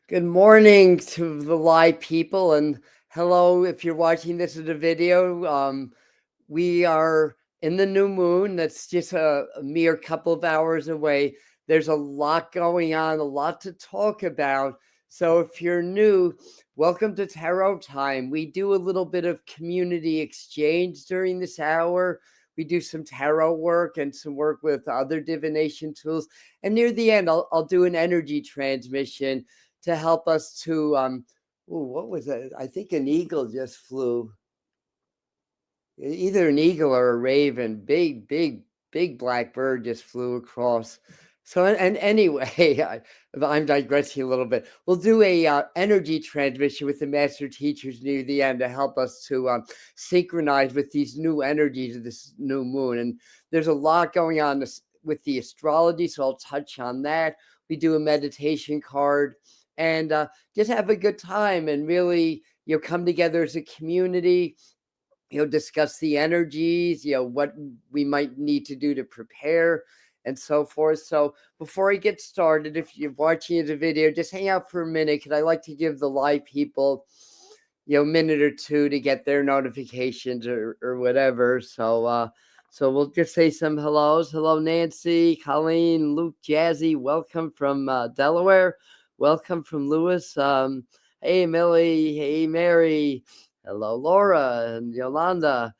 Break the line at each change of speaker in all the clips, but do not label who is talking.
Good morning to the live people, and hello if you're watching this as a video. We are in the new moon. That's just a mere couple of hours away. There's a lot going on, a lot to talk about. So if you're new, welcome to Tarot Time. We do a little bit of community exchange during this hour. We do some tarot work and some work with other divination tools. And near the end, I'll do an energy transmission to help us to what was that? I think an eagle just flew. Either an eagle or a raven. Big black bird just flew across. So and anyway, I'm digressing a little bit. We'll do a energy transmission with the master teachers near the end to help us to synchronize with these new energies of this new moon. And there's a lot going on with the astrology, so I'll touch on that. We do a meditation card and just have a good time and really come together as a community, discuss the energies, what we might need to do to prepare and so forth. So before I get started, if you're watching the video, just hang out for a minute because I like to give the live people, a minute or two to get their notifications or whatever. So we'll just say some hellos. Hello, Nancy, Colleen, Luke, Jazzy. Welcome from Delaware. Welcome from Lewis. Hey, Millie. Hey, Mary. Hello, Laura and Yolanda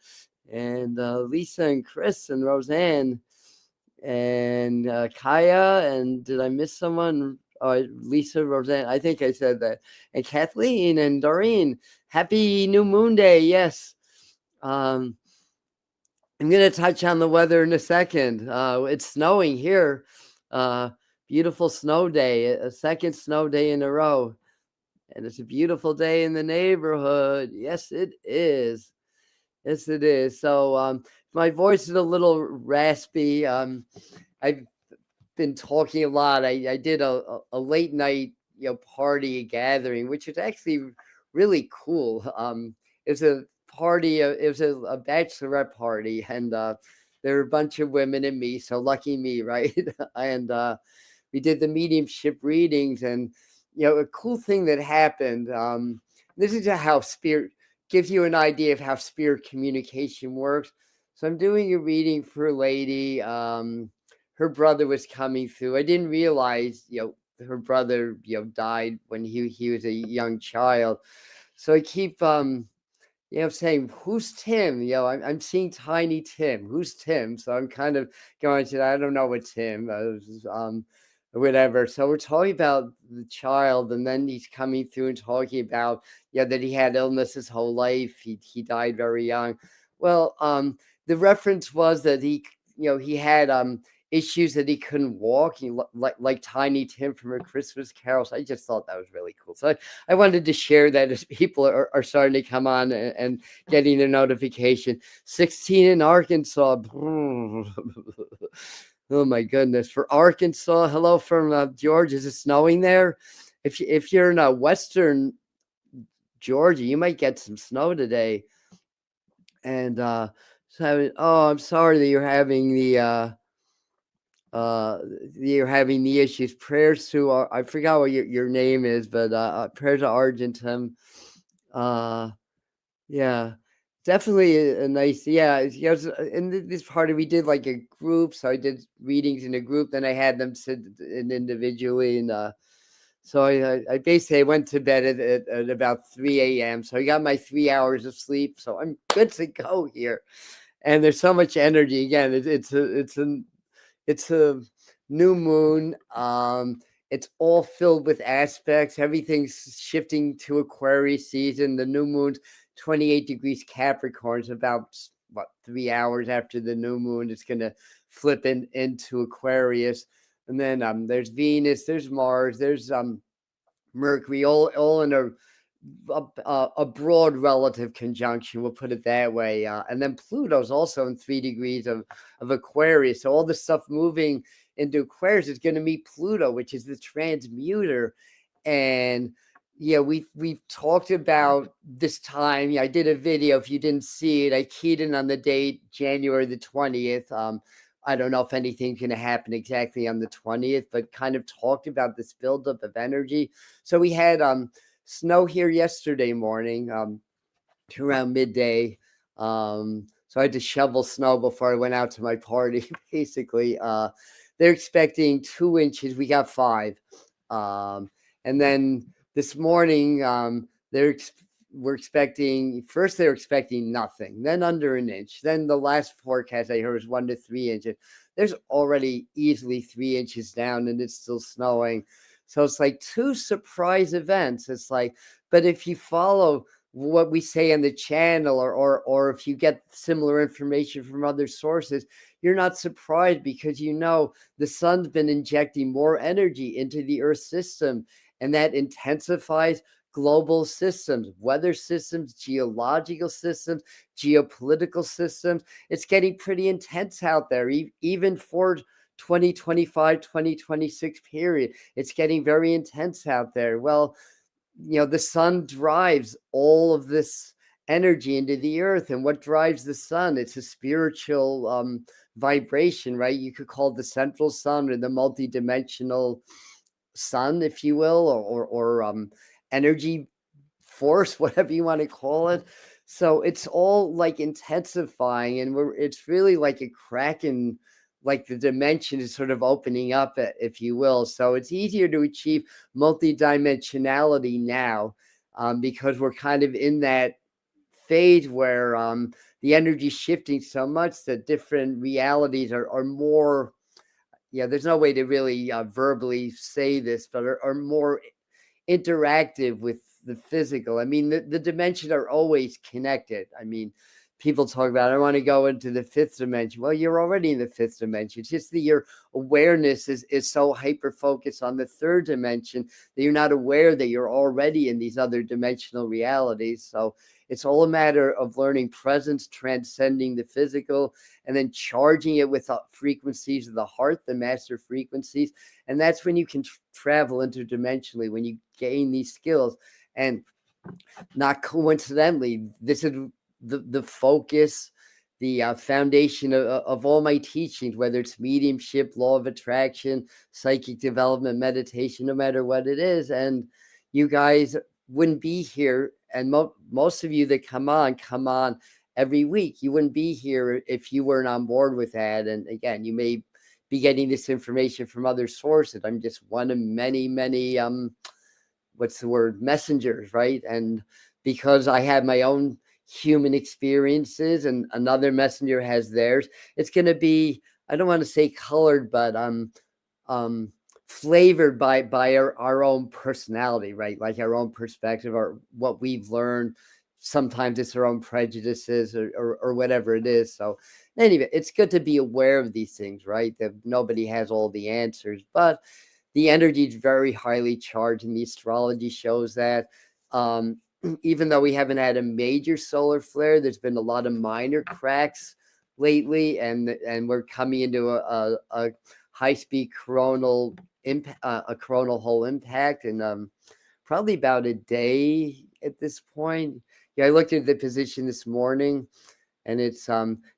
and Lisa and Chris and Roseanne and Kaya. And did I miss someone? Lisa, Roseanne. I think I said that. And Kathleen and Doreen. Happy New Moon Day. Yes. I'm going to touch on the weather in a second. It's snowing here. Beautiful snow day, a second snow day in a row. And it's a beautiful day in the neighborhood. Yes, it is. Yes, it is. So my voice is a little raspy. I've been talking a lot. I did a late night party gathering, which was actually really cool. It was a party. It was a bachelorette party, and there were a bunch of women and me. So lucky me, right? And we did the mediumship readings, and a cool thing that happened. This is how spirit gives you an idea of how spirit communication works. So I'm doing a reading for a lady. Her brother was coming through. I didn't realize, her brother, died when he was a young child. So I keep, saying, who's Tim? I'm seeing Tiny Tim. Who's Tim? So I'm kind of going to, I don't know what Tim is, whatever. So we're talking about the child, and then he's coming through and talking about, that he had illness his whole life. He died very young. Well, the reference was that he had issues that he couldn't walk, like Tiny Tim from A Christmas Carol. So I just thought that was really cool. So I wanted to share that as people are starting to come on and getting a notification. 16 in Arkansas. Oh my goodness! For Arkansas, hello from Georgia. Is it snowing there? If you're in Western Georgia, you might get some snow today. And so, I'm sorry that you're having the issues. Prayers to I forgot what your name is, but prayers to Argentum. Yeah, definitely a nice. Yeah, in this party we did like a group, so I did readings in a group. Then I had them sit individually, and so I basically went to bed at about 3 a.m. So I got my 3 hours of sleep, so I'm good to go here. And there's so much energy. Again, it's a new moon. It's all filled with aspects. Everything's shifting to Aquarius season. The new moon's 28 degrees Capricorn. It's about 3 hours after the new moon. It's going to flip into Aquarius. And then there's Venus, there's Mars, there's Mercury, all in a broad relative conjunction, we'll put it that way. And then Pluto's also in 3 degrees of Aquarius. So all the stuff moving into Aquarius is going to meet Pluto, which is the transmuter. And we've talked about this time. I did a video. If you didn't see it, I keyed in on the date, January the 20th. I don't know if anything's going to happen exactly on the 20th, but kind of talked about this buildup of energy. So we had snow here yesterday morning to around midday. So I had to shovel snow before I went out to my party, basically. They're expecting 2 inches. We got 5. And then this morning, we're expecting, first they were expecting nothing, then under an inch. Then the last forecast I heard was 1 to 3 inches. There's already easily 3 inches down and it's still snowing. So it's like 2 surprise events. It's like, but if you follow what we say on the channel, or if you get similar information from other sources, you're not surprised, because the sun's been injecting more energy into the Earth system, and that intensifies global systems, weather systems, geological systems, geopolitical systems. It's getting pretty intense out there, even for 2025, 2026 period. It's getting very intense out there. Well, the sun drives all of this energy into the earth. And what drives the sun? It's a spiritual vibration, right? You could call it the central sun, or the multidimensional sun, if you will, or energy force, whatever you want to call it. So it's all like intensifying, and it's really like a crack in, like, the dimension is sort of opening up, if you will. So it's easier to achieve multidimensionality now, because we're kind of in that phase where the energy is shifting so much that different realities are more, there's no way to really verbally say this, but are more interactive with the physical. I mean, the dimensions are always connected. I mean, people talk about, I want to go into the 5th dimension. Well, you're already in the 5th dimension. It's just that your awareness is so hyper focused on the 3rd dimension that you're not aware that you're already in these other dimensional realities. So it's all a matter of learning presence, transcending the physical, and then charging it with the frequencies of the heart, the master frequencies. And that's when you can travel interdimensionally, when you gain these skills. And not coincidentally, this is the focus, the foundation of all my teachings, whether it's mediumship, law of attraction, psychic development, meditation, no matter what it is. And you guys wouldn't be here, and most of you that come on every week. You wouldn't be here if you weren't on board with that. And again, you may be getting this information from other sources. I'm just one of many messengers, right? And because I have my own human experiences and another messenger has theirs, it's going to be, I don't want to say colored, but flavored by our own personality, right? Like our own perspective, or what we've learned. Sometimes it's our own prejudices, or whatever it is. So anyway, it's good to be aware of these things, right? That nobody has all the answers, but the energy is very highly charged, and the astrology shows that. Even though we haven't had a major solar flare, there's been a lot of minor cracks lately, and we're coming into a high-speed coronal hole impact in probably about a day at this point. I looked at the position this morning, and it's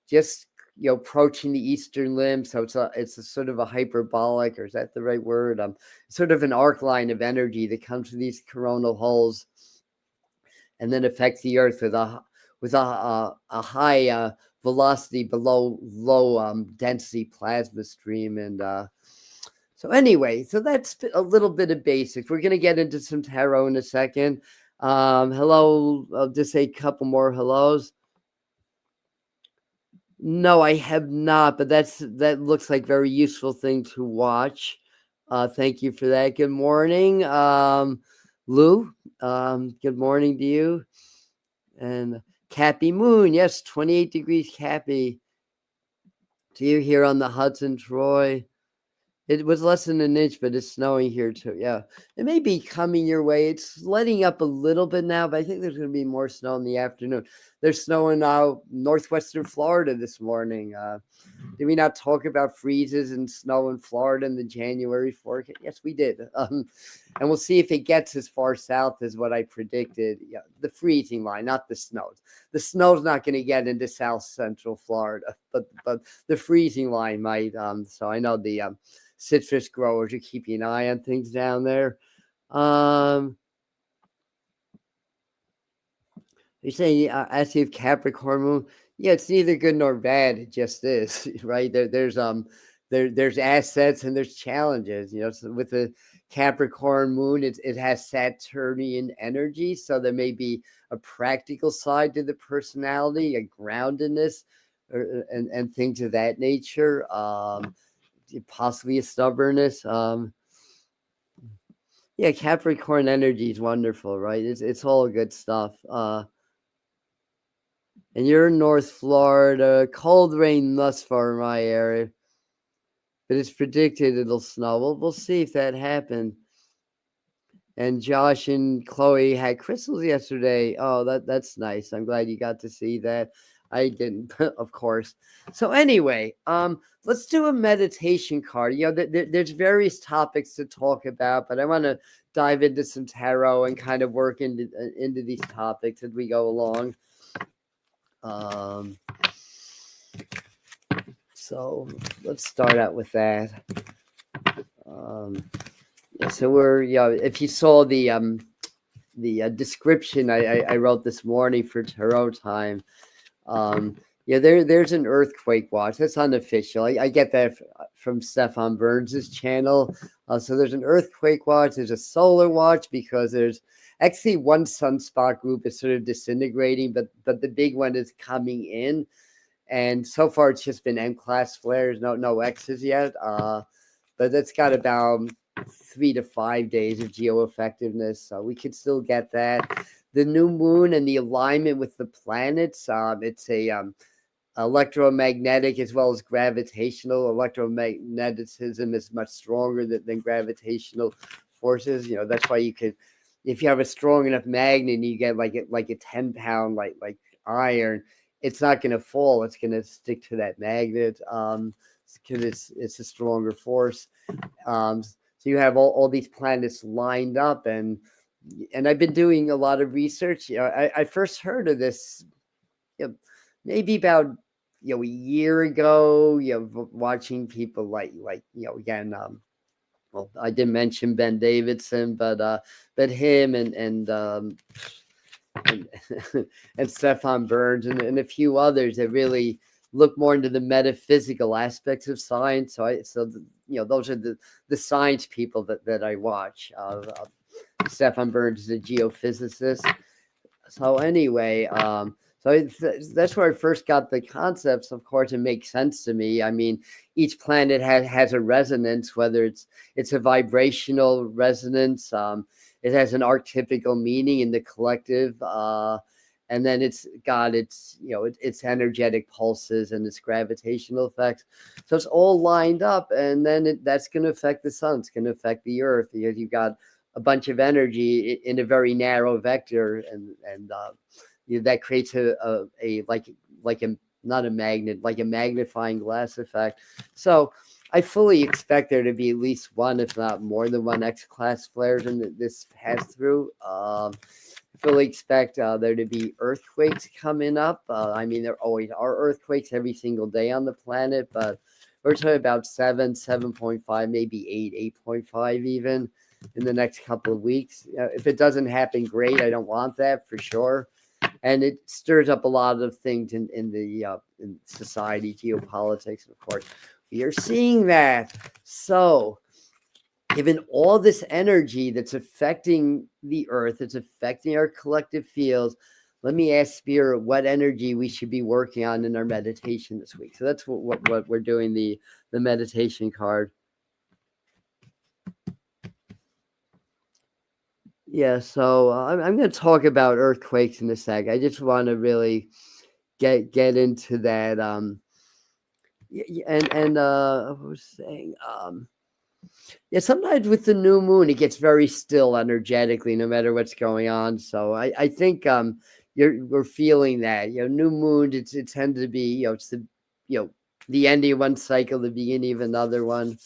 just approaching the eastern limb. So it's a sort of a hyperbolic, or is that the right word? Sort of an arc line of energy that comes from these coronal holes, and then affects the Earth with a high velocity below low density plasma stream. And so anyway, so that's a little bit of basics. We're going to get into some tarot in a second. Hello, I'll just say a couple more hellos. No, I have not, but that looks like very useful thing to watch. Thank you for that. Good morning, Lou. Good morning to you. And Cappy Moon, yes, 28 degrees Cappy. To you here on the Hudson, Troy. It was less than an inch, but it's snowing here too. Yeah, it may be coming your way. It's letting up a little bit now, but I think there's going to be more snow in the afternoon. there's snow in northwestern Florida this morning. Did we not talk about freezes and snow in Florida in the January forecast? Yes, we did. And we'll see if it gets as far south as what I predicted. Yeah, the freezing line, not the snow. The snow's not going to get into south central Florida, but the freezing line might. So I know the citrus growers are keeping an eye on things down there. You're saying as if Capricorn moon, yeah, it's neither good nor bad. It just is, right? There's assets and there's challenges. So with the Capricorn moon, it has Saturnian energy, so there may be a practical side to the personality, a groundedness, and things of that nature. Possibly a stubbornness. Yeah, Capricorn energy is wonderful, right? It's all good stuff. And you're in North Florida. Cold rain thus far in my area, but it's predicted it'll snow. We'll see if that happens. And Josh and Chloe had crystals yesterday. Oh, that's nice. I'm glad you got to see that. I didn't, of course. So anyway, let's do a meditation card. There's various topics to talk about, but I want to dive into some tarot and kind of work into these topics as we go along. So let's start out with that. So we're, if you saw the description I wrote this morning for Tarot Time, there's an earthquake watch. That's unofficial. I get that from Stefan Burns's channel. So there's an earthquake watch. There's a solar watch because there's actually one sunspot group is sort of disintegrating, but the big one is coming in. And so far it's just been M-class flares, no X's yet. But that's got about 3 to 5 days of geoeffectiveness, so we could still get that. The new moon and the alignment with the planets, it's a electromagnetic as well as gravitational. Electromagnetism is much stronger than gravitational forces. That's why you could, if you have a strong enough magnet and you get like a 10-pound like iron, it's not going to fall. It's going to stick to that magnet because it's a stronger force. So you have all these planets lined up, and I've been doing a lot of research. I first heard of this maybe about a year ago. Watching people like again. Well, I didn't mention Ben Davidson, but him and Stefan Burns and a few others that really look more into the metaphysical aspects of science. Those are the science people that I watch. Stefan Burns is a geophysicist. So anyway, that's where I first got the concepts. Of course, it makes sense to me. I mean, each planet has a resonance, whether it's a vibrational resonance. It has an archetypical meaning in the collective. And then it's got its energetic pulses and its gravitational effects. So it's all lined up, and then that's going to affect the sun. It's going to affect the earth because you've got a bunch of energy in a very narrow vector, and that creates a not a magnet, like a magnifying glass effect. So I fully expect there to be at least one, if not more than one, X-class flares in this pass through. Fully expect there to be earthquakes coming up. I mean, there always are earthquakes every single day on the planet, but we're talking about 7.5, maybe 8.5 even in the next couple of weeks. If it doesn't happen, great. I don't want that for sure. And it stirs up a lot of things in society, geopolitics, and of course, we are seeing that. So given all this energy that's affecting the earth, it's affecting our collective fields, let me ask Spirit what energy we should be working on in our meditation this week. So that's what we're doing, the meditation card. Yeah, so I'm going to talk about earthquakes in a sec. I just want to really get into that. I was saying, sometimes with the new moon, it gets very still energetically, no matter what's going on. So I think, we're feeling that, new moon, it tends to be, it's the ending of one cycle, the beginning of another one.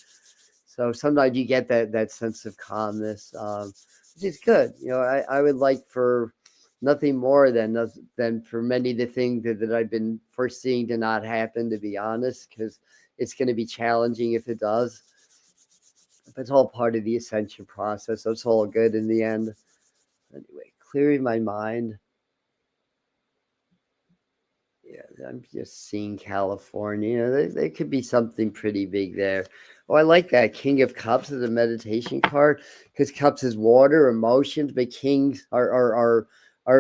So sometimes you get that sense of calmness, which is good. I would like for nothing more than for many of the things that I've been foreseeing to not happen, to be honest, because it's going to be challenging if it does. But it's all part of the ascension process, so it's all good in the end. Anyway, clearing my mind. Yeah, I'm just seeing California. There could be something pretty big there. Oh, I like that. King of Cups is a meditation card because Cups is water, emotions, but Kings are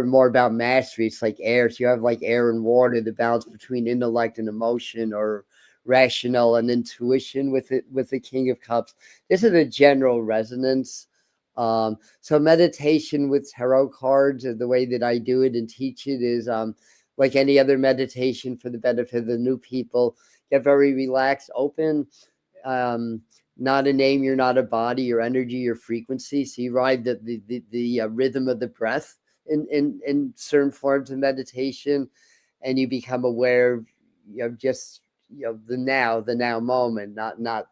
more about mastery. It's like air. So you have like air and water, the balance between intellect and emotion, or rational and intuition with the King of Cups. This is a general resonance. So meditation with tarot cards, the way that I do it and teach it is like any other meditation for the benefit of the new people. Get very relaxed, open, not a name, you're not a body, your energy, your frequency. So you ride the rhythm of the breath in certain forms of meditation, and you become aware of, just, the now moment, not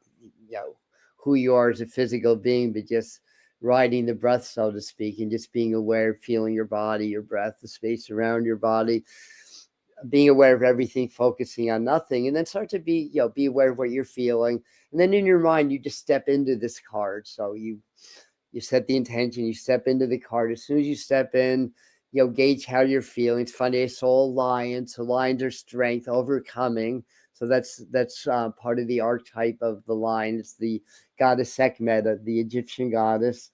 who you are as a physical being, but just riding the breath, so to speak, and just being aware, feeling your body, your breath, the space around your body, being aware of everything, focusing on nothing, and then start to be aware of what you're feeling. And then in your mind, you just step into this card. So you set the intention, you step into the card. As soon as you step in, gauge how you're feeling. It's funny, I saw a lion. So lions are strength, overcoming. So that's part of the archetype of the lion. It's the goddess Sekhmet, the Egyptian goddess.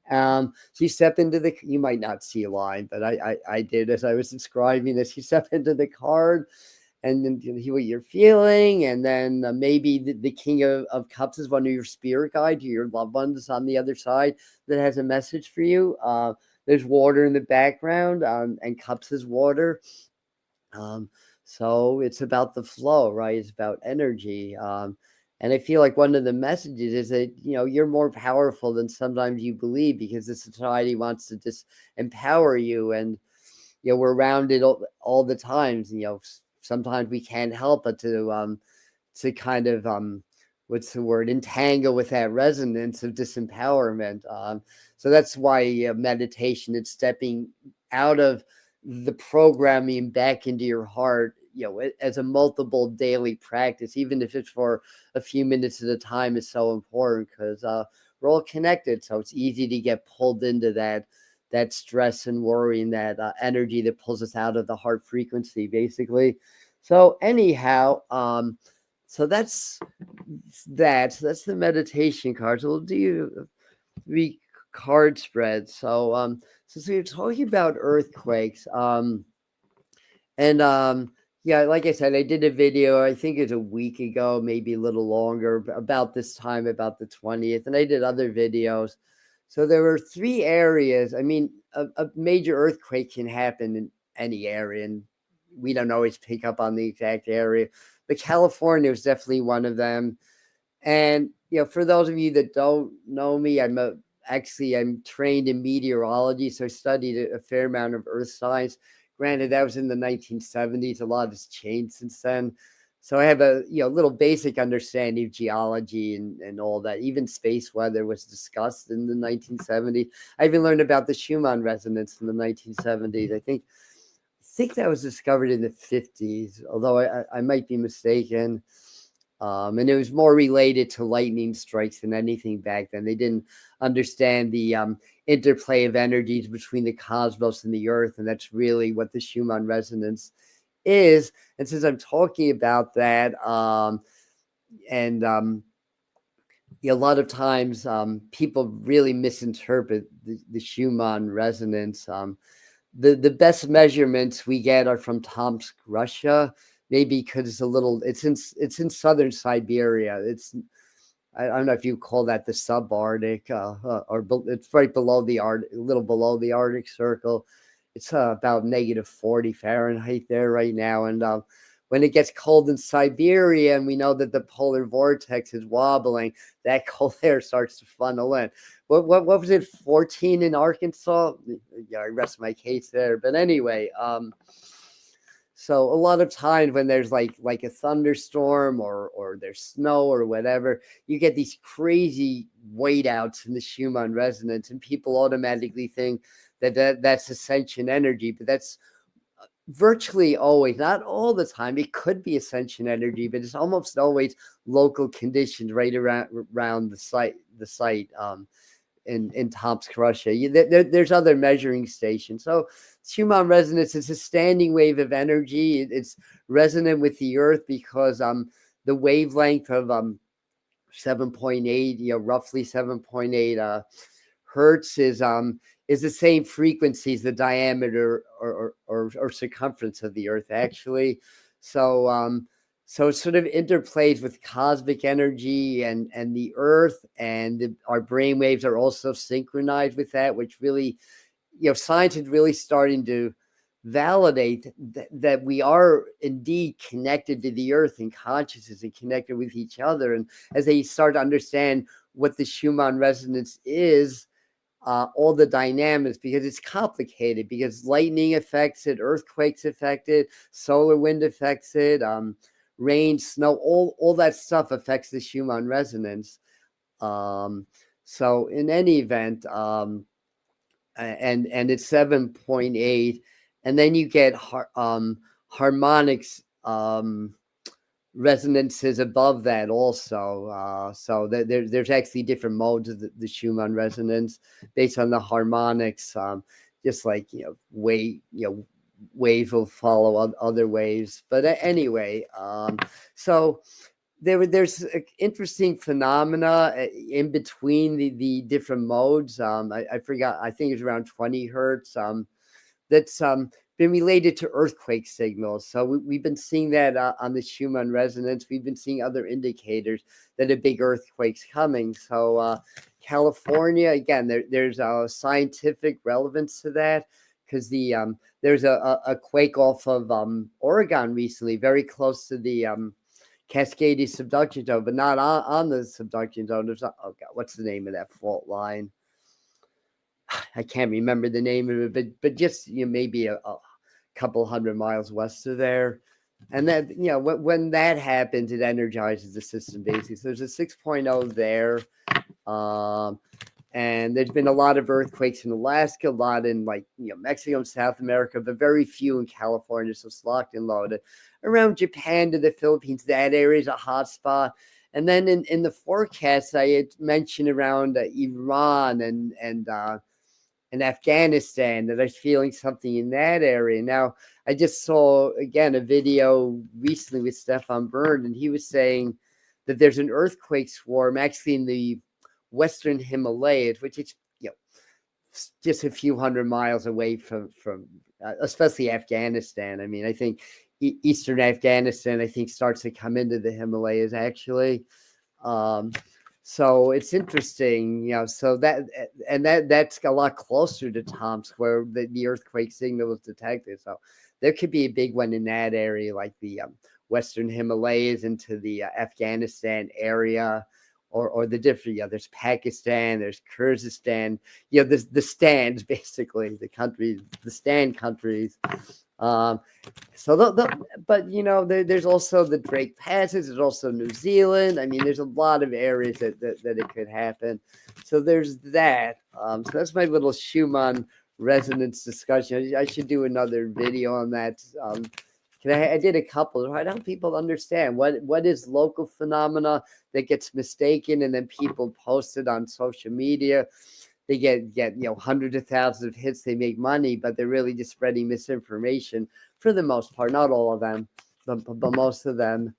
So you step into you might not see a line, but I did as I was describing this. You step into the card, and then what you're feeling, and then maybe the King of Cups is one of your spirit guides, your loved ones on the other side that has a message for you. There's water in the background, and Cups is water. So it's about the flow, right? It's about energy. And I feel like one of the messages is that, you're more powerful than sometimes you believe, because the society wants to just empower you. And, we're around it all the times. Sometimes we can't help but to kind of, what's the word, entangle with that resonance of disempowerment. So that's why meditation, it's stepping out of the programming back into your heart, as a multiple daily practice, even if it's for a few minutes at a time, is so important, because we're all connected. So it's easy to get pulled into that stress and worry, and that energy that pulls us out of the heart frequency, basically. So anyhow, so that's the meditation cards. We'll do 3 card spreads. So so you're talking about earthquakes, and yeah, like I said, I did a video, I think it's a week ago, maybe a little longer, about this time, about the 20th, and I did other videos. So there were 3 areas. I mean, a major earthquake can happen in any area, and we don't always pick up on the exact area, but California was definitely one of them. And, for those of you that don't know me, I'm trained in meteorology, so I studied a fair amount of earth science. Granted, that was in the 1970s. A lot has changed since then. So I have a little basic understanding of geology and all that. Even space weather was discussed in the 1970s. I even learned about the Schumann resonance in the 1970s. I think that was discovered in the 50s, although I might be mistaken. And it was more related to lightning strikes than anything back then. They didn't understand the interplay of energies between the cosmos and the earth, and that's really what the Schumann resonance is. And since I'm talking about that, and a lot of times people really misinterpret the Schumann resonance. The best measurements we get are from Tomsk, Russia. Maybe because it's in southern Siberia. I don't know if you call that the subarctic, it's right below a little below the Arctic Circle. It's about -40 Fahrenheit there right now. And when it gets cold in Siberia, and we know that the polar vortex is wobbling, that cold air starts to funnel in. what was it, 14 in Arkansas? Yeah, I rest my case there. But anyway, so a lot of times when there's like a thunderstorm or there's snow or whatever, you get these crazy weight outs in the Schumann resonance, and people automatically think that's ascension energy, but that's virtually always, not all the time. It could be ascension energy, but it's almost always local conditions right around the site. In Tomsk, Russia. There's other measuring stations. So Schumann resonance is a standing wave of energy. It's resonant with the Earth because the wavelength of 7.8, roughly 7.8 hertz is the same frequency as the diameter or circumference of the Earth, actually. So so it sort of interplays with cosmic energy and the Earth, and our brain waves are also synchronized with that, which really, science is really starting to validate that we are indeed connected to the Earth in consciousness and connected with each other. And as they start to understand what the Schumann resonance is, all the dynamics, because it's complicated, because lightning affects it, earthquakes affect it, solar wind affects it, rain, snow, all that stuff affects the Schumann resonance. So in any event, and it's 7.8, and then you get harmonics resonances above that also. So there's actually different modes of the Schumann resonance based on the harmonics, just like wave will follow other waves. But anyway, so there's interesting phenomena in between the different modes. I forgot, I think it's around 20 hertz. That's been related to earthquake signals. So we've been seeing that on the Schumann resonance. We've been seeing other indicators that a big earthquake's coming. So California, again, there's a scientific relevance to that, because there's a quake off of Oregon recently, very close to the Cascade subduction zone, but not on the subduction zone. There's oh God, what's the name of that fault line? I can't remember the name of it, but just maybe a couple hundred miles west of there. And that, when that happens, it energizes the system basically. So there's a 6.0 there. And there's been a lot of earthquakes in Alaska, a lot in Mexico and South America, but very few in California. So it's locked and loaded. Around Japan to the Philippines, that area is a hot spot. And then in the forecast, I had mentioned around Iran and Afghanistan that I was feeling something in that area. Now, I just saw, again, a video recently with Stefan Byrne, and he was saying that there's an earthquake swarm actually in the Western Himalayas, which is just a few hundred miles away from especially Afghanistan. I mean, I think Eastern Afghanistan, I think, starts to come into the Himalayas, actually. So it's interesting, so that's a lot closer to Tomsk, where the earthquake signal was detected. So there could be a big one in that area, like the Western Himalayas into the Afghanistan area, or the different, there's Pakistan, there's Kyrgyzstan, the stands, basically, the countries, the stand countries. So but there's also the Drake Passes. There's also New Zealand. I mean, there's a lot of areas that it could happen. So there's that. So that's my little Schumann resonance discussion. I should do another video on that. I did a couple. Why don't people understand what is local phenomena that gets mistaken, and then people post it on social media? They get hundreds of thousands of hits. They make money, but they're really just spreading misinformation for the most part. Not all of them, but most of them.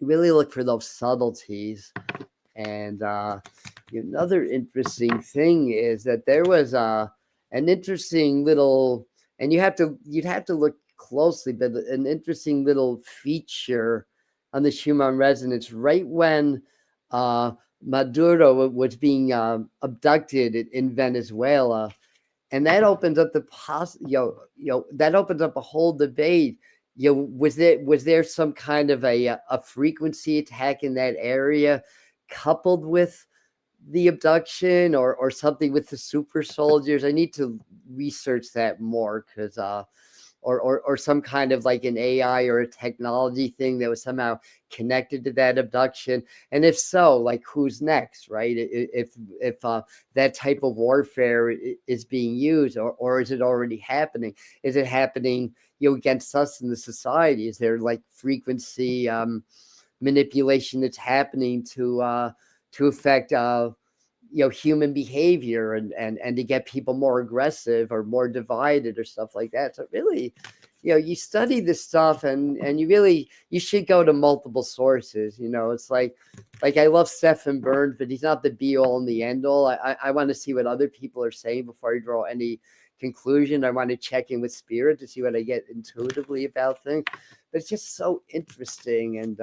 Really look for those subtleties. And another interesting thing is that there was an interesting little, and you'd have to look closely, but an interesting little feature on the Schumann resonance right when Maduro was being abducted in Venezuela, and that opens up that opens up a whole debate. Was there some kind of a frequency attack in that area, coupled with the abduction or something with the super soldiers. I need to research that more because or some kind of like an AI or a technology thing that was somehow connected to that abduction. And if so, like who's next, right? If that type of warfare is being used, or is it already happening? Is it happening, against us in the society? Is there like frequency manipulation that's happening to affect human behavior and to get people more aggressive or more divided or stuff like that? So really, you study this stuff and you should go to multiple sources. It's like I love Stephen Burns, but he's not the be all and the end all. I want to see what other people are saying before I draw any conclusion. I want to check in with spirit to see what I get intuitively about things. But it's just so interesting. And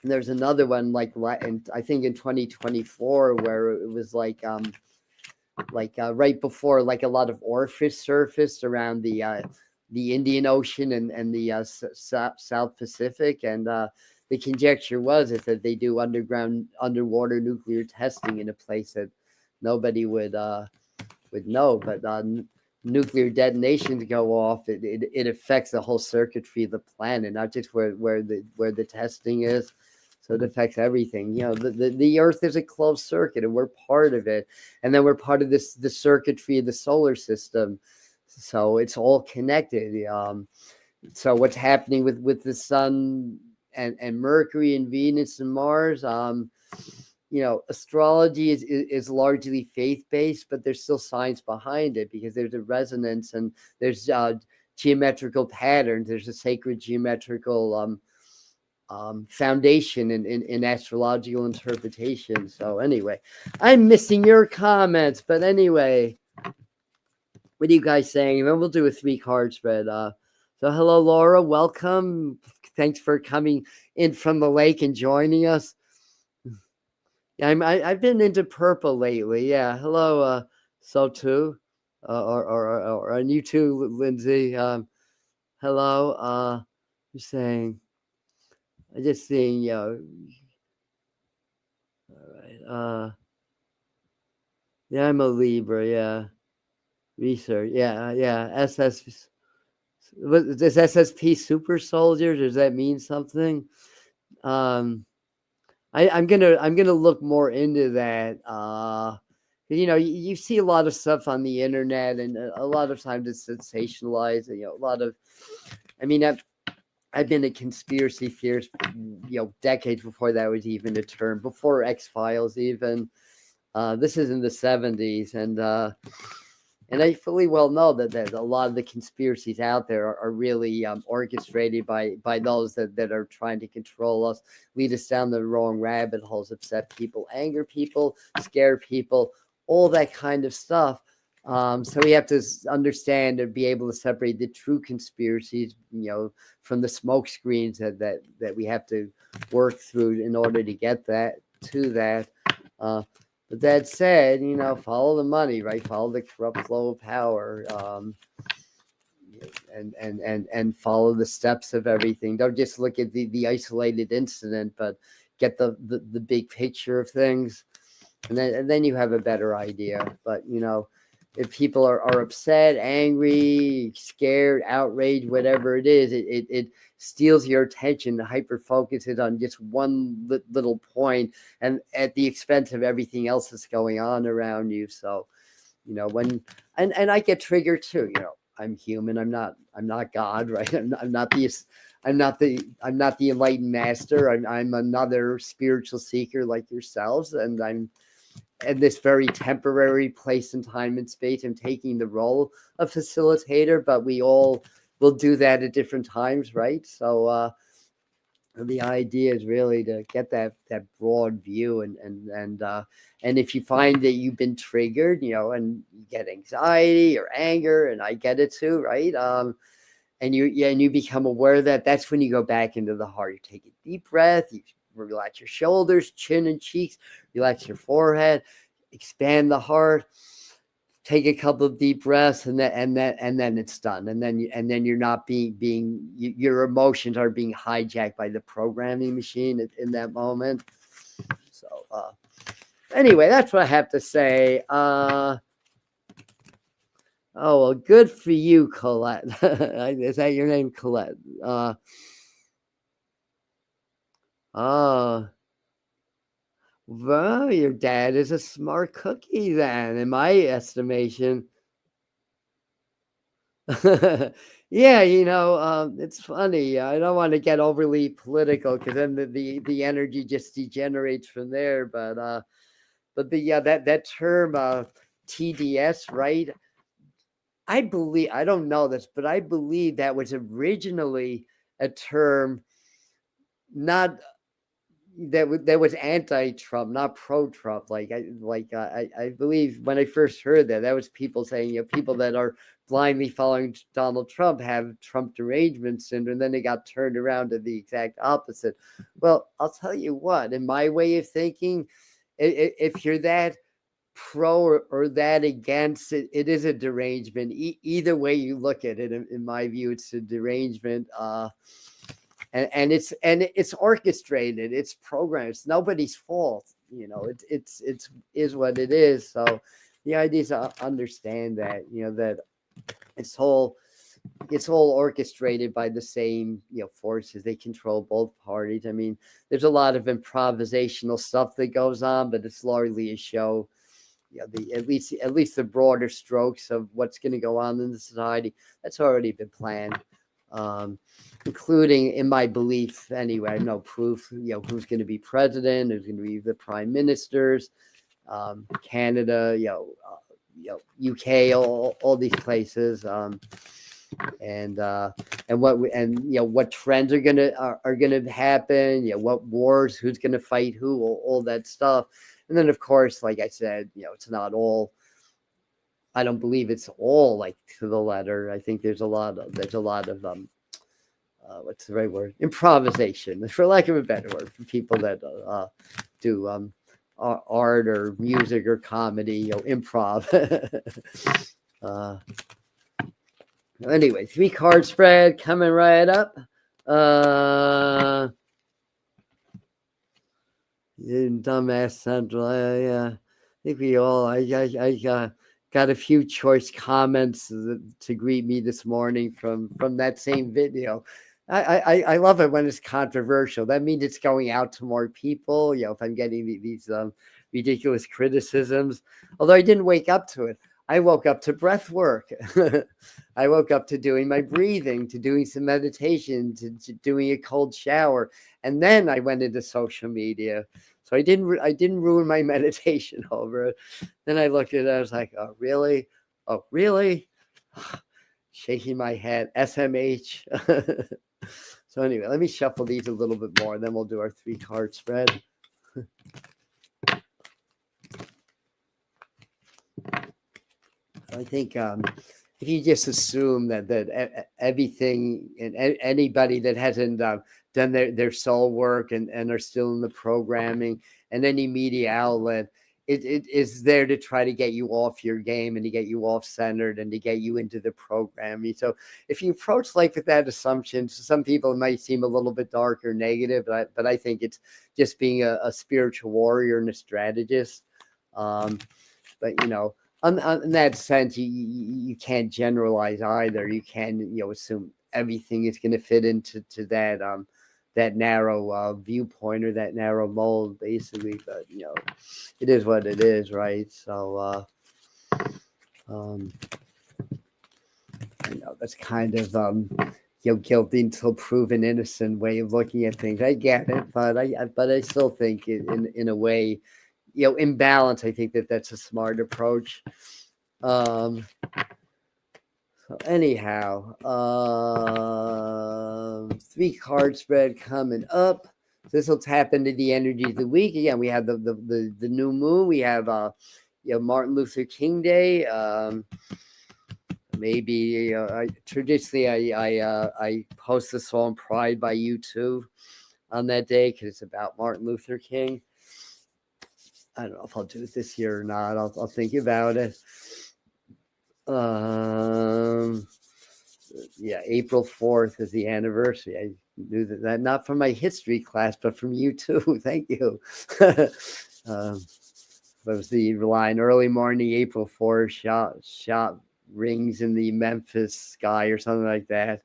there's another one like I think in 2024 where it was like right before like a lot of oarfish surfaced around the Indian Ocean and the South Pacific, and the conjecture was that they do underwater nuclear testing in a place that nobody would know, but nuclear detonations go off, it affects the whole circuitry of the planet, not just where the testing is. So it affects everything. The Earth is a closed circuit, and we're part of it. And then we're part of the circuitry of the solar system. So it's all connected. So what's happening with the sun and Mercury and Venus and Mars? Astrology is largely faith-based, but there's still science behind it because there's a resonance and there's geometrical patterns. There's a sacred geometrical foundation in astrological interpretation. So anyway, I'm missing your comments, but anyway, what are you guys saying? And then we'll do a 3-card spread. So hello, Laura, welcome. Thanks for coming in from the lake and joining us. I've been into purple lately. Yeah. Hello, so too, or and you too, Lindsay. Hello. You're saying. I just seeing. All right. Yeah, I'm a Libra. Yeah. Research. Yeah. SS. What is SSP super soldiers? Does that mean something? I'm gonna look more into that. You see a lot of stuff on the internet, and a lot of times it's sensationalized. A lot of, I've been a conspiracy theorist, decades before that was even a term, before X-Files even. This is in the 70s, and I fully well know that a lot of the conspiracies out there are really orchestrated by those that are trying to control us, lead us down the wrong rabbit holes, upset people, anger people, scare people, all that kind of stuff. So we have to understand and be able to separate the true conspiracies, from the smoke screens that we have to work through in order to get to that. But that said, follow the money, right? Follow the corrupt flow of power, and follow the steps of everything. Don't just look at the isolated incident, but get the big picture of things, and then you have a better idea. But if people are upset, angry, scared, outraged, whatever it is, it steals your attention, hyper focuses on just one little point, and at the expense of everything else that's going on around you. So, when and I get triggered too. I'm human. I'm not God, right? I'm not the enlightened master. I'm another spiritual seeker like yourselves, and I'm in this very temporary place and time and space. I'm taking the role of facilitator, but we all will do that at different times, right? So the idea is really to get that broad view, and if you find that you've been triggered, and you get anxiety or anger, and I get it too, right? And you become aware of that. That's when you go back into the heart. You take a deep breath. You relax your shoulders, chin, and cheeks. Relax your forehead. Expand the heart. Take a couple of deep breaths, and then it's done. And then you're not your emotions are being hijacked by the programming machine in that moment. So Anyway, that's what I have to say. Oh, well, good for you, Colette. Is that your name, Colette? Oh, well, your dad is a smart cookie then, in my estimation. Yeah, it's funny. I don't want to get overly political because then the energy just degenerates from there. But the yeah that term TDS, right? I don't know this, but I believe that was originally a term not that was anti-Trump, not pro-Trump. I believe when I first heard that was people saying, people that are blindly following Donald Trump have Trump derangement syndrome. Then they got turned around to the exact opposite. Well, I'll tell you what, in my way of thinking, if you're that pro or that against it, it is a derangement. Either way you look at it, in my view, it's a derangement. And it's orchestrated, it's programmed, it's nobody's fault. It's is what it is. So the idea is to understand that, that it's all orchestrated by the same forces. They control both parties. I mean, there's a lot of improvisational stuff that goes on, but it's largely a show. At least the broader strokes of what's going to go on in the society, that's already been planned. Including, in my belief anyway, no proof, who's going to be president, who's going to be the prime ministers, Canada, UK, all these places, and what trends are gonna happen, what wars, who's gonna fight who, all that stuff. And then, of course, like I said, it's not all. I don't believe it's all like to the letter. I think there's a lot of what's the right word? Improvisation, for lack of a better word, for people that do art or music or comedy, improv. Anyway, 3-card spread coming right up. Dumbass Central. Yeah, I think we all. I got a few choice comments to greet me this morning from that same video. I love it when it's controversial. That means it's going out to more people. If I'm getting these ridiculous criticisms, although I didn't wake up to it. I woke up to breath work. I woke up to doing my breathing, to doing some meditation, to doing a cold shower, and then I went into social media. So I didn't ruin my meditation over it. Then I looked at it. I was like, oh really? Oh really? Shaking my head. SMH. So anyway, let me shuffle these a little bit more, then we'll do our 3-card spread. I think if you just assume that everything and anybody that hasn't done their soul work and are still in the programming, and any media outlet, it is there to try to get you off your game and to get you off centered and to get you into the programming. So if you approach life with that assumption, to some people it might seem a little bit dark or negative, but I think it's just being a spiritual warrior and a strategist. But in that sense, you can't generalize either. You can assume everything is going to fit into that narrow viewpoint or that narrow mold, basically. But it is what it is, right? So that's kind of guilty until proven innocent way of looking at things. I get it, but I still think in a way, in balance, I think that's a smart approach. So anyhow, 3-card spread coming up. This will tap into the energy of the week. Again, we have the new moon. We have Martin Luther King Day. Maybe traditionally I post the song "Pride" by U2 on that day because it's about Martin Luther King. I don't know if I'll do it this year or not. I'll think about it. April 4th is the anniversary. I knew that not from my history class, but from you too. Thank you. was the line early morning, April 4th, shot rings in the Memphis sky or something like that.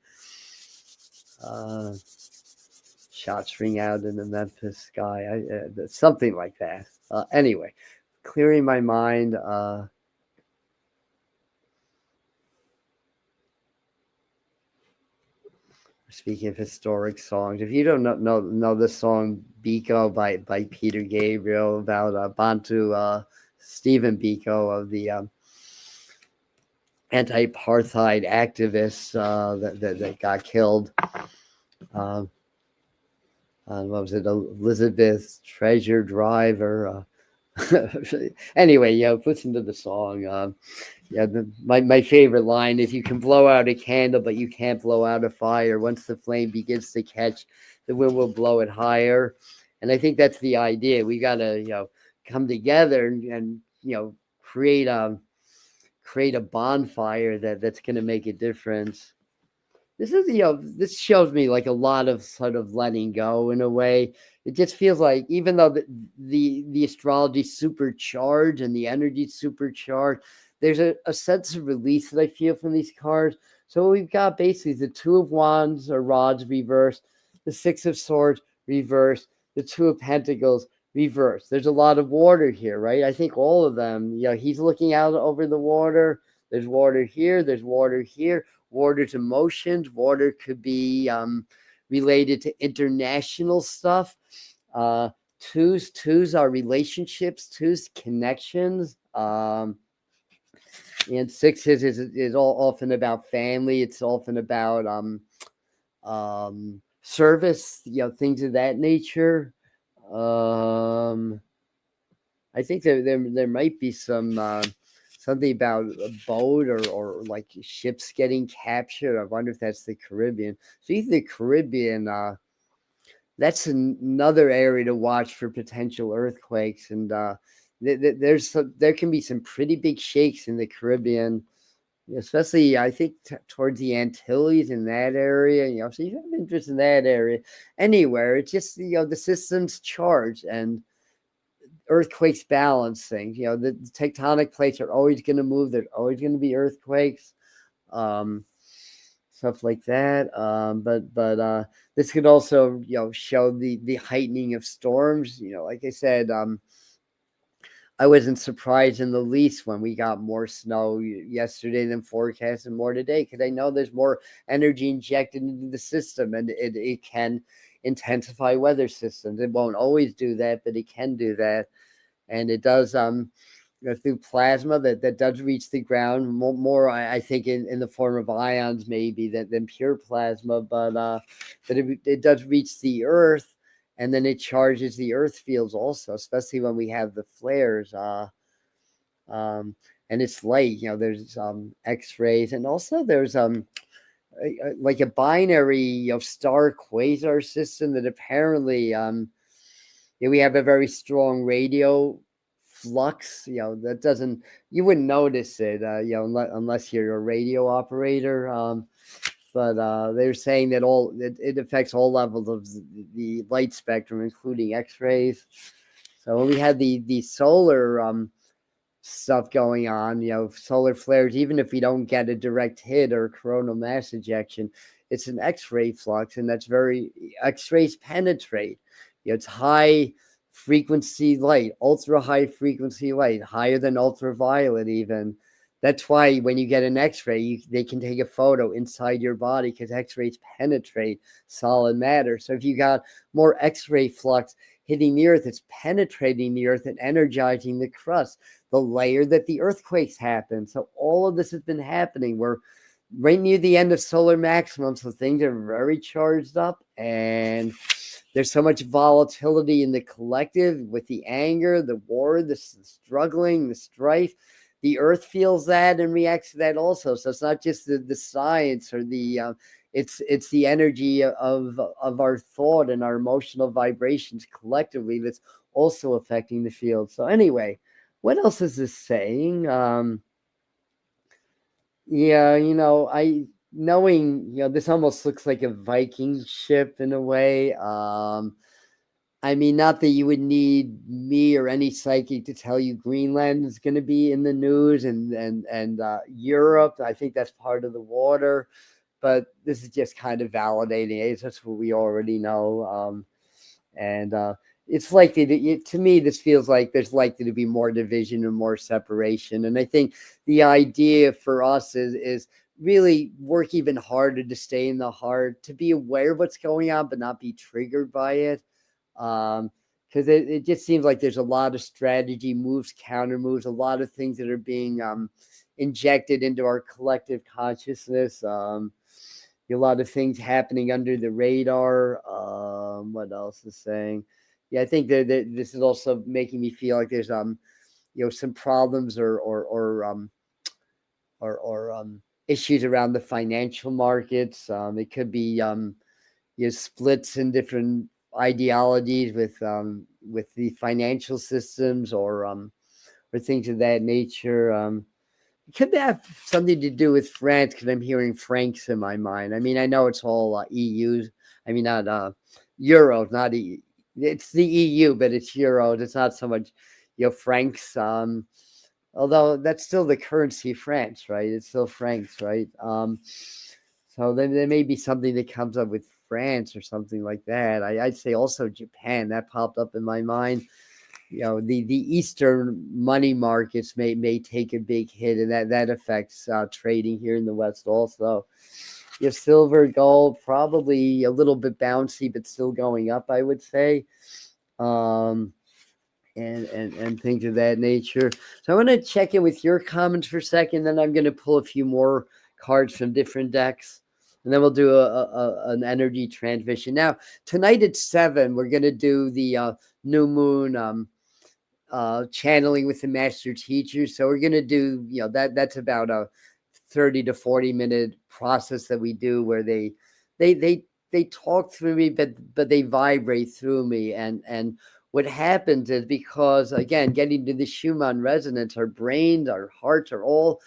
Shots ring out in the Memphis sky, something like that. Anyway, clearing my mind. Speaking of historic songs, if you don't know the song "Biko" by Peter Gabriel about Bantu Stephen Biko of the anti-apartheid activists that got killed. What was it? Elizabeth Treasure Drive or anyway, listen to the song. My favorite line is, you can blow out a candle, but you can't blow out a fire. Once the flame begins to catch, the wind will blow it higher. And I think that's the idea. We got to, come together and create a bonfire that's going to make a difference. This is, this shows me like a lot of sort of letting go in a way. It just feels like, even though the astrology supercharged and the energy supercharged, there's a sense of release that I feel from these cards. So we've got basically the Two of Wands or rods reversed, the Six of Swords reversed, the Two of Pentacles reversed. There's a lot of water here, right? I think all of them, he's looking out over the water. There's water here. There's water here. Water's emotions. Water could be related to international stuff. Twos are relationships. Twos connections. And sixes is all often about family. It's often about service, things of that nature. I think there might be some something about a boat or like ships getting captured. I wonder if that's the Caribbean. So either the Caribbean, that's another area to watch for potential earthquakes. And there can be some pretty big shakes in the Caribbean, especially I think towards the Antilles, in that area. So you have interest in that area. Anywhere, it's just the system's charged and earthquakes balance things. The tectonic plates are always going to move. There's always going to be earthquakes, stuff like that. But this could also show the heightening of storms. Like I said, I wasn't surprised in the least when we got more snow yesterday than forecast, and more today, because I know there's more energy injected into the system, and it can intensify weather systems. It won't always do that, but it can do that. And it does through plasma that does reach the ground more I think in the form of ions maybe than pure plasma, but it does reach the earth, and then it charges the earth fields also, especially when we have the flares. And it's light. There's X-rays, and also there's like a binary star quasar system that apparently we have a very strong radio flux. That doesn't, you wouldn't notice it unless you're a radio operator. But they're saying that it affects all levels of the light spectrum, including X-rays. So when we had the solar stuff going on, solar flares, even if we don't get a direct hit or coronal mass ejection, it's an X-ray flux, and that's X-rays penetrate. It's high frequency light, ultra high frequency light, higher than ultraviolet even. That's why when you get an X-ray, they can take a photo inside your body, because X-rays penetrate solid matter. So if you got more X-ray flux hitting the earth, it's penetrating the earth and energizing the crust, the layer that the earthquakes happen. So all of this has been happening. We're right near the end of solar maximum, so things are very charged up, and there's so much volatility in the collective with the anger, the war, the struggling, the strife. The earth feels that and reacts to that also. So it's not just the science or it's the energy of our thought and our emotional vibrations collectively that's also affecting the field. So anyway, what else is this saying? Knowing, this almost looks like a Viking ship in a way. I mean, not that you would need me or any psychic to tell you Greenland is going to be in the news, and Europe. I think that's part of the water, but this is just kind of validating it. That's what we already know. And it's likely to me, this feels like there's likely to be more division and more separation. And I think the idea for us is really work even harder to stay in the heart, to be aware of what's going on, but not be triggered by it. Because it just seems like there's a lot of strategy moves, counter moves, a lot of things that are being injected into our collective consciousness. A lot of things happening under the radar. What else is saying? Yeah, I think that this is also making me feel like there's some problems or issues around the financial markets. It could be splits in different ideologies with the financial systems or things of that nature. It could have something to do with France because I'm hearing francs in my mind. I mean, I know it's all EUs. I mean, not euros, not EU. It's the EU, but it's euros. It's not so much, francs. Although that's still the currency of France, right? It's still francs, right? So then there may be something that comes up with France or something like that. I'd say also Japan. That popped up in my mind. The Eastern money markets may take a big hit, and that affects trading here in the West also. Silver, gold, probably a little bit bouncy, but still going up, I would say. And things of that nature. So I want to check in with your comments for a second, then I'm going to pull a few more cards from different decks, and then we'll do an energy transmission. Now, tonight at 7, we're going to do the new moon channeling with the master teachers. So we're going to do, that's about a 30 to 40 minute process that we do where they talk through me, but they vibrate through me. And what happens is, because again, getting to the Schumann resonance, our brains, our hearts are all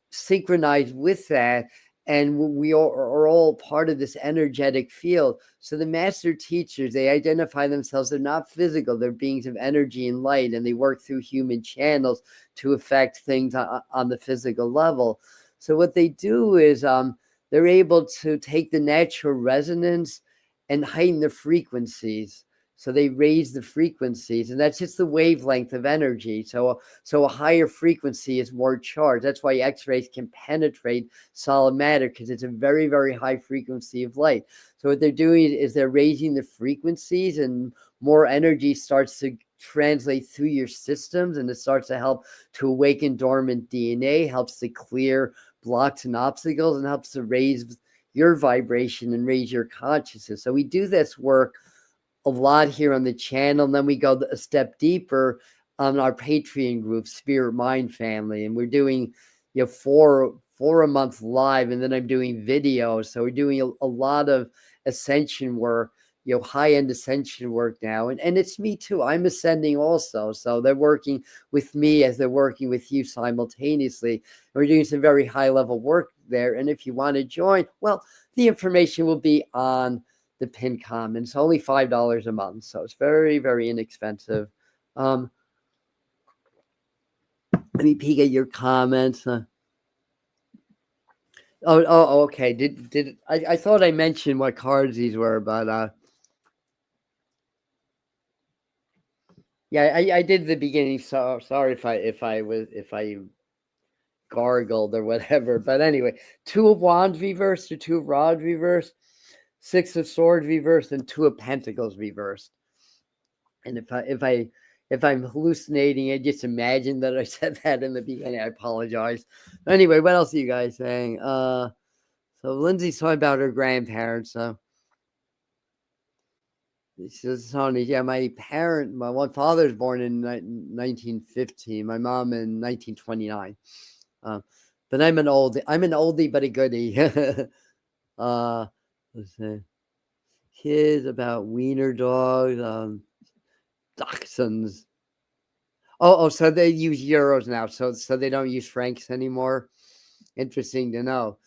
synchronized with that. And we are all part of this energetic field. So the master teachers, they identify themselves. They're not physical. They're beings of energy and light, and they work through human channels to affect things on the physical level. So what they do is they're able to take the natural resonance and heighten the frequencies. So they raise the frequencies, and that's just the wavelength of energy. So a higher frequency is more charged. That's why X-rays can penetrate solid matter, because it's a very, very high frequency of light. So what they're doing is they're raising the frequencies, and more energy starts to translate through your systems, and it starts to help to awaken dormant DNA, helps to clear blocks and obstacles, and helps to raise your vibration and raise your consciousness. So we do this work a lot here on the channel, and then we go a step deeper on our Patreon group, Spirit Mind Family, and we're doing 4 a month live, and then I'm doing videos. So we're doing a lot of ascension work, high-end ascension work now, and it's me too. I'm ascending also, so they're working with me as they're working with you simultaneously. And we're doing some very high-level work there, and if you want to join, well, the information will be on the pin comment. It's only $5 a month, so it's very, very inexpensive. Let me peek at your comments. Okay. Did I thought I mentioned what cards these were, but yeah, I did at the beginning. So sorry if I gargled or whatever. But anyway, 2 of Wands reversed, or 2 of Rods reversed, 6 of Swords reversed, and 2 of Pentacles reversed. And if I'm hallucinating, I just imagine that I said that in the beginning. I apologize. Anyway, what else are you guys saying? So Lindsay's talking about her grandparents. So she says, Tony, yeah, my father was born in 1915. My mom in 1929. But I'm an oldie but a goodie. Let's see. Kids about wiener dogs, dachshunds. So they use euros now. So they don't use francs anymore. Interesting to know.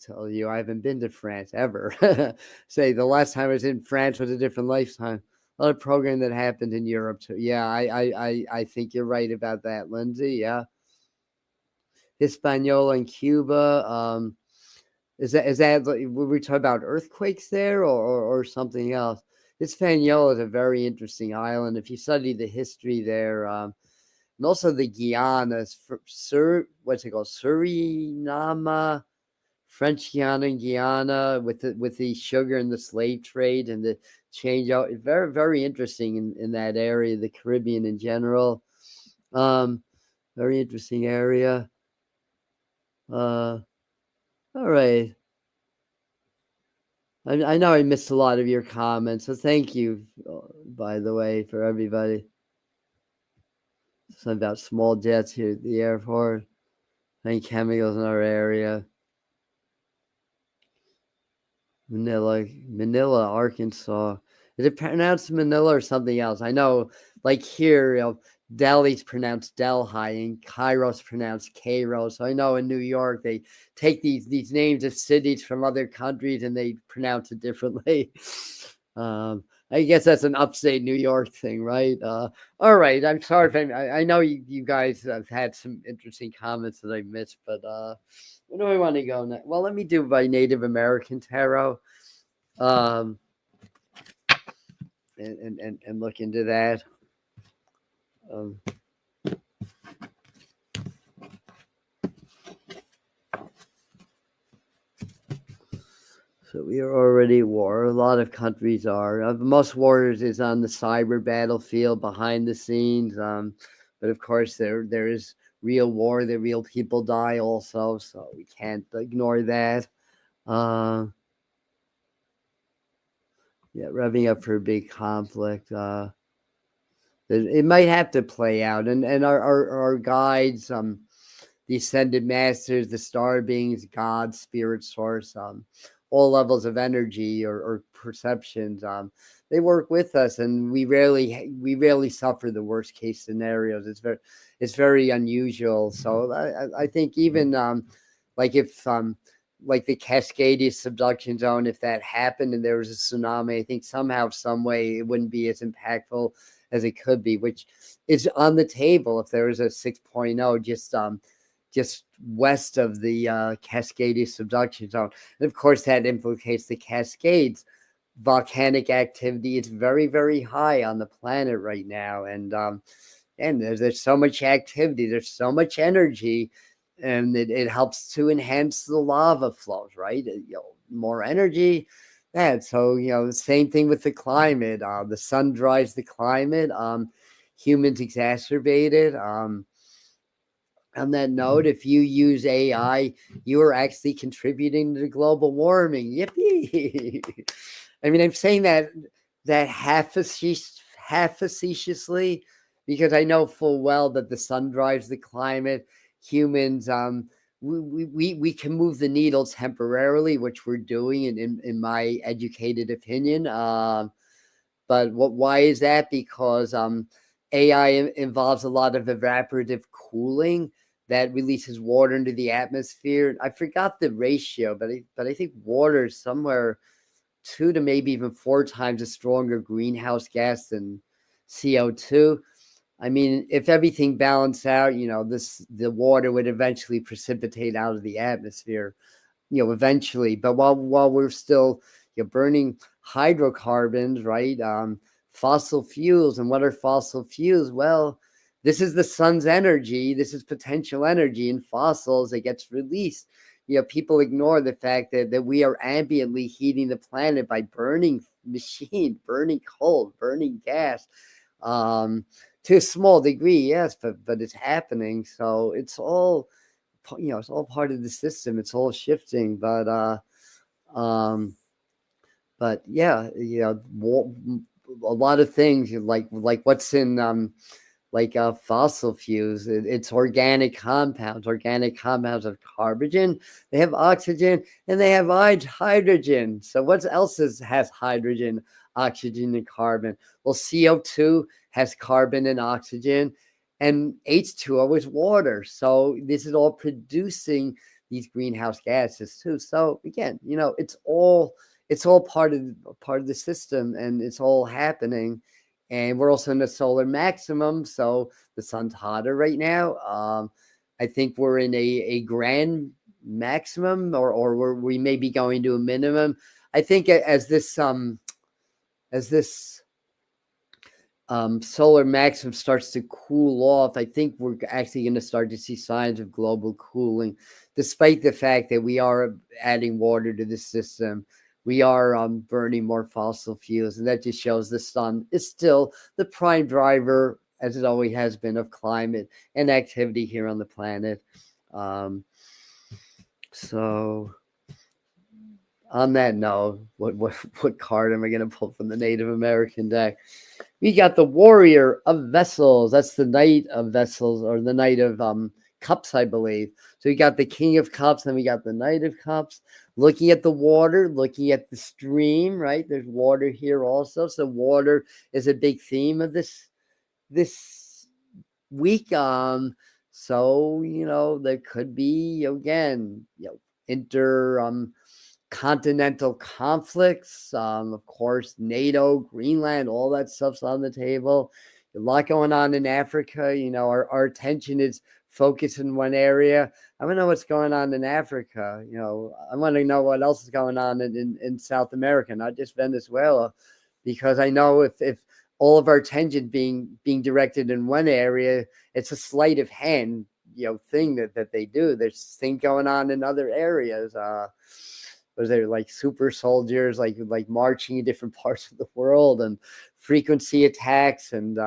Tell you, I haven't been to France ever. Say the last time I was in France was a different lifetime. A lot of programming that happened in Europe too. Yeah, I think you're right about that, Lindsay. Yeah, Hispaniola in Cuba. Is that were we talking about earthquakes there or something else? Hispaniola is a very interesting island. If you study the history there, and also the Guianas, what's it called? Suriname, French Guiana and Guyana with the sugar and the slave trade and the change out. Very, very interesting in that area, the Caribbean in general. Very interesting area. All right. I know I missed a lot of your comments, so thank you, by the way, for everybody. Something about small jets here at the airport, and chemicals in our area. Manila, Arkansas. Is it pronounced Manila or something else? I know, like here, Delhi's pronounced Delhi and Cairo's pronounced Cairo. So I know in New York they take these names of cities from other countries and they pronounce it differently. I guess that's an upstate New York thing, right? All right. I'm sorry if I know you guys have had some interesting comments that I missed, but where do I want to go next? Well, let me do by Native American tarot, and look into that. So we are already at war. A lot of countries are. Most wars is on the cyber battlefield behind the scenes. But of course, there is real war. The real people die also, so we can't ignore that. Yeah, revving up for a big conflict. It might have to play out, and our guides, the ascended masters, the star beings, God, spirit source, all levels of energy or perceptions, they work with us, and we rarely suffer the worst case scenarios. It's very unusual. So I think even like if like the Cascadia subduction zone, if that happened and there was a tsunami, I think somehow, some way, it wouldn't be as impactful as it could be, which is on the table. If there was a 6.0 just west of the Cascadia subduction zone, and of course that implicates the Cascades. Volcanic activity is very, very high on the planet right now, and there's so much activity, there's so much energy, and it helps to enhance the lava flows, right? More energy. Yeah, so the same thing with the climate. The sun drives the climate. Humans exacerbate it. On that note, if you use AI, you are actually contributing to global warming. Yippee! I mean, I'm saying that half facetiously, because I know full well that the sun drives the climate. Humans, we can move the needle temporarily, which we're doing in my educated opinion. But why is that? Because AI involves a lot of evaporative cooling that releases water into the atmosphere. I forgot the ratio, but I think water is somewhere 2 to maybe even 4 times a stronger greenhouse gas than CO2. I mean, if everything balanced out, the water would eventually precipitate out of the atmosphere, eventually. But while we're still burning hydrocarbons, right? Fossil fuels. And what are fossil fuels? Well, this is the sun's energy. This is potential energy in fossils that gets released. People ignore the fact that we are ambiently heating the planet by burning burning coal, burning gas. To a small degree, yes, but it's happening. So it's all, it's all part of the system. It's all shifting, but yeah, a lot of things like what's in fossil fuels. It's organic compounds. Organic compounds have carbon, they have oxygen, and they have hydrogen. So what else has hydrogen, oxygen, and carbon? Well, CO2 has carbon and oxygen, and H2O is water. So this is all producing these greenhouse gases too. So again, it's all it's all part of the system, and it's all happening. And we're also in the solar maximum, so the sun's hotter right now. I think we're in a grand maximum, or we may be going to a minimum. I think as this solar maximum starts to cool off, I think we're actually going to start to see signs of global cooling, despite the fact that we are adding water to the system. We are burning more fossil fuels, and that just shows the sun is still the prime driver, as it always has been, of climate and activity here on the planet. So on that note, what card am I going to pull from the Native American deck? We got the Warrior of Vessels. That's the Knight of Vessels, or the Knight of Cups, I believe. So we got the King of Cups, and we got the Knight of Cups. Looking at the water, looking at the stream, right? There's water here also. So water is a big theme of this week. So, there could be, again, continental conflicts. Of course, NATO, Greenland, all that stuff's on the table. A lot going on in Africa. Our attention is focused in one area. I want to know what's going on in Africa. I want to know what else is going on in South America, not just Venezuela, because I know if all of our attention being directed in one area, it's a sleight of hand, thing that they do. There's things going on in other areas. Was there like super soldiers, like marching in different parts of the world, and frequency attacks, and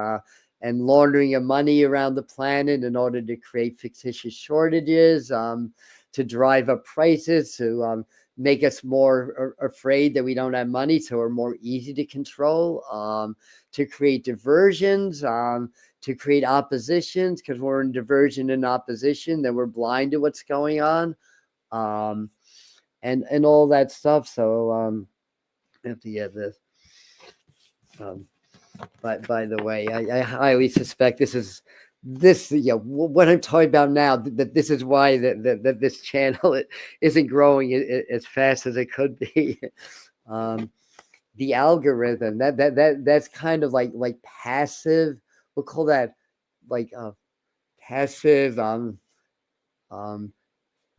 laundering of money around the planet in order to create fictitious shortages, to drive up prices, to make us more afraid that we don't have money, so we're more easy to control, to create diversions, to create oppositions, because we're in diversion and opposition, then we're blind to what's going on. And all that stuff. So I have to get this. But by the way, I highly suspect this what I'm talking about now, that this is why that this channel isn't growing as fast as it could be. The algorithm that's kind of like passive. We'll call that like passive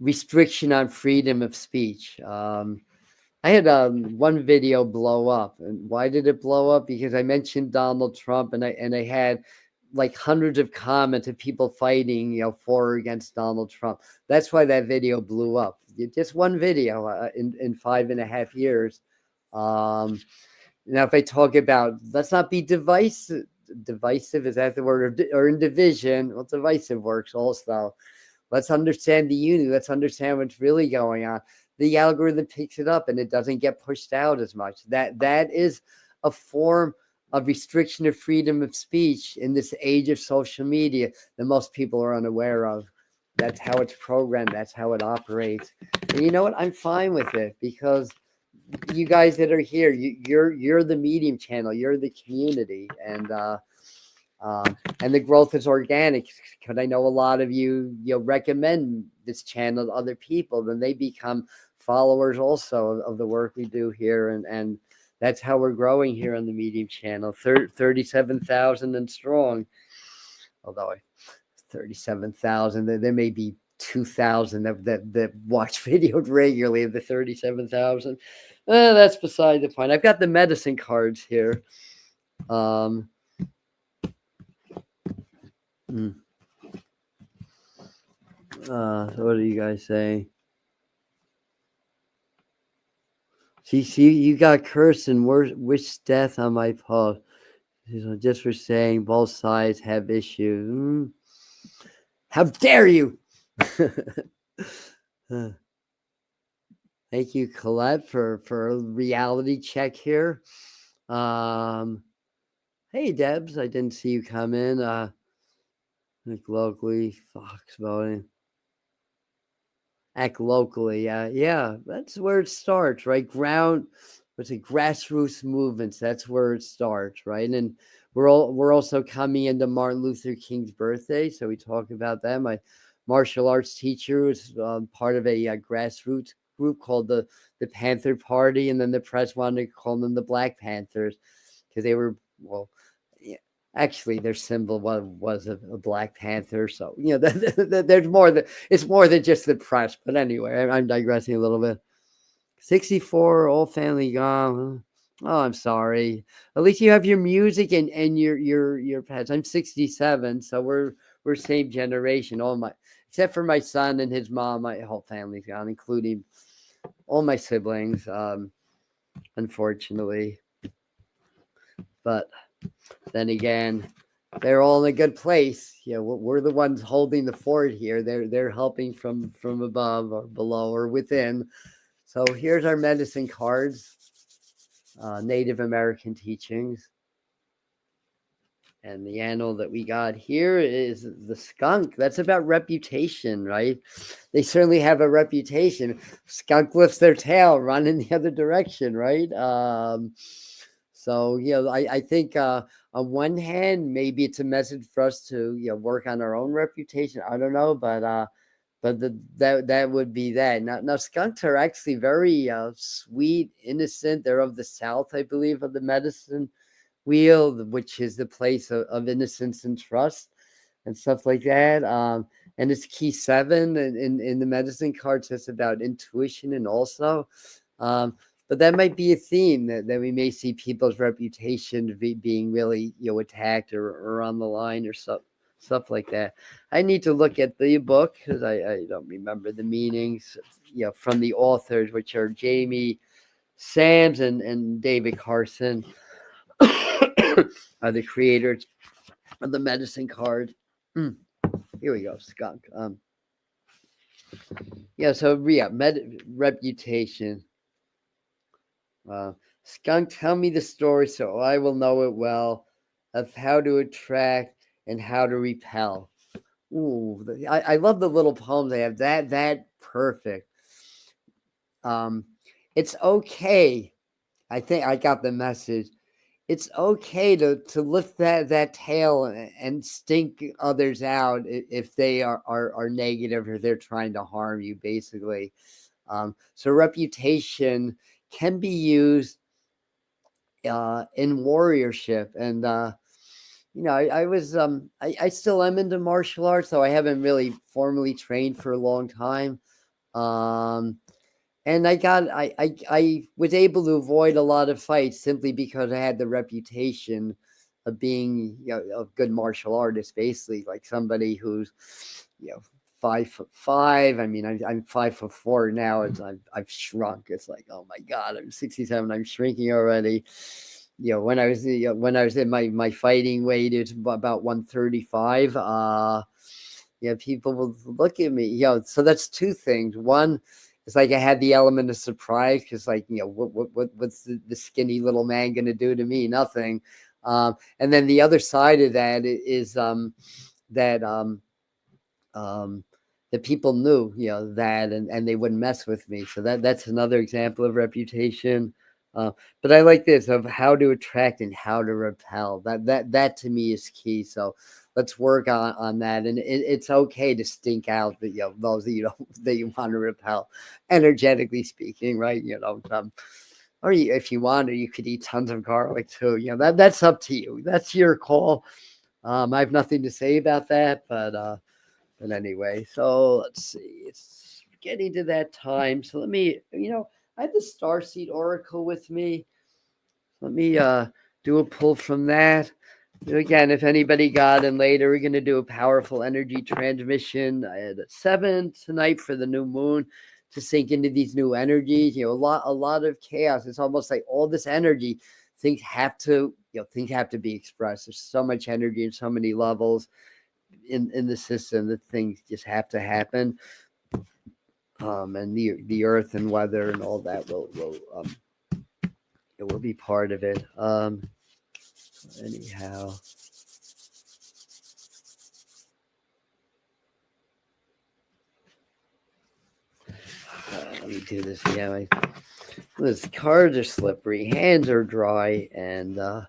restriction on freedom of speech. I had one video blow up, and why did it blow up? Because I mentioned Donald Trump, and I had like hundreds of comments of people fighting, for or against Donald Trump. That's why that video blew up. Just one video in 5.5 years. Now, if I talk about, let's not be divisive. Divisive, is that the word? Or in division? Well, divisive works also. Let's understand the unity. Let's understand what's really going on. The algorithm picks it up, and it doesn't get pushed out as much. That is a form of restriction of freedom of speech in this age of social media that most people are unaware of. That's how it's programmed. That's how it operates. And you know what? I'm fine with it, because you guys that are here, you're the medium channel. You're the community, and the growth is organic, because I know a lot of you recommend this channel to other people, then they become followers also of the work we do here, and that's how we're growing here on the Medium channel. 37,000 and strong. Although 37,000, there may be 2,000 that watch videos regularly of the 37,000. That's beside the point. I've got the medicine cards here. So what do you guys say? See, you got cursed and wish death on my post. Just for saying both sides have issues. How dare you? Thank you, Colette, for a reality check here. Hey, Debs, I didn't see you come in. Like locally, Fox voting. Act locally, yeah, that's where it starts, right? Grassroots movements. That's where it starts, right? And we're also coming into Martin Luther King's birthday, so we talk about that. My martial arts teacher was part of a grassroots group called the Panther Party, and then the press wanted to call them the Black Panthers because they were, well, yeah, actually their symbol was a Black Panther. So there's more than, it's more than just the press. But anyway, I'm digressing a little bit. 64, all family gone. Oh, I'm sorry. At least you have your music and your pets. I'm 67, so we're same generation. All my, except for my son and his mom, my whole family's gone, including all my siblings. Unfortunately, but then again, they're all in a good place. We're the ones holding the fort here. They're helping from above or below or within. So here's our medicine cards, Native American teachings. And the animal that we got here is the skunk. That's about reputation, right? They certainly have a reputation. Skunk lifts their tail, run in the other direction, right? So, I think on one hand, maybe it's a message for us to, work on our own reputation. I don't know, but that would be that. Now skunks are actually very sweet, innocent. They're of the South, I believe, of the medicine wheel, which is the place of innocence and trust and stuff like that. And it's key 7 in the medicine cards. That's about intuition and also. But that might be a theme that we may see people's reputation being really attacked or on the line or stuff like that. I need to look at the book because I don't remember the meanings from the authors, which are Jamie Sams and David Carson. Are the creators of the medicine card. Here we go, skunk. Reputation. Skunk, tell me the story so I will know it well of how to attract and how to repel. Ooh, I love the little poems they have. That perfect. It's okay. I think I got the message. It's okay to lift that tail and stink others out if they are negative or they're trying to harm you, basically. So reputation can be used in warriorship. And, I was, I still am into martial arts, though I haven't really formally trained for a long time. And I was able to avoid a lot of fights simply because I had the reputation of being, a good martial artist, basically, like somebody who's, 5'5". I mean, I'm 5'4" now. I've shrunk. It's like, oh my God, I'm 67. I'm shrinking already. When I was in my fighting weight, it's about 135. People will look at me. So that's two things. One, it's like I had the element of surprise because, like, what's the skinny little man going to do to me? Nothing. And then the other side of that is that people knew, that and they wouldn't mess with me. So that's another example of reputation. But I like this of how to attract and how to repel. That to me is key. So let's work on that. And it's okay to stink out those that you want to repel, energetically speaking, right? Or if you want to, you could eat tons of garlic too. That's up to you. That's your call. I have nothing to say about that, but anyway, so let's see. It's getting to that time. So let me, I have the Starseed Oracle with me. Let me do a pull from that. Again, if anybody got in later, we're going to do a powerful energy transmission at 7 tonight for the new moon to sink into these new energies. A lot of chaos. It's almost like all this energy, things have to be expressed. There's so much energy in so many levels in the system that things just have to happen. And the earth and weather and all that will be part of it. Anyhow. Let me do this. These cards are slippery, hands are dry, and I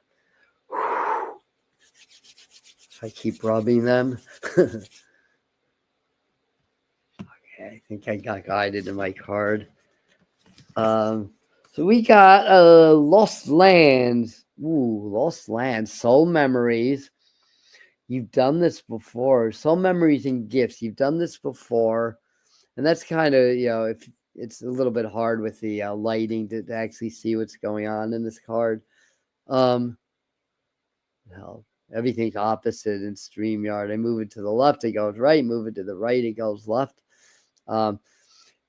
keep rubbing them. Okay, I think I got guided in my card. So we got Lost Lands. Ooh, Lost Lands. Soul Memories. You've done this before. Soul Memories and Gifts. You've done this before. And that's kind of, if it's a little bit hard with the lighting to actually see what's going on in this card. Hell, everything's opposite in StreamYard. I move it to the left, it goes right. Move it to the right, it goes left. And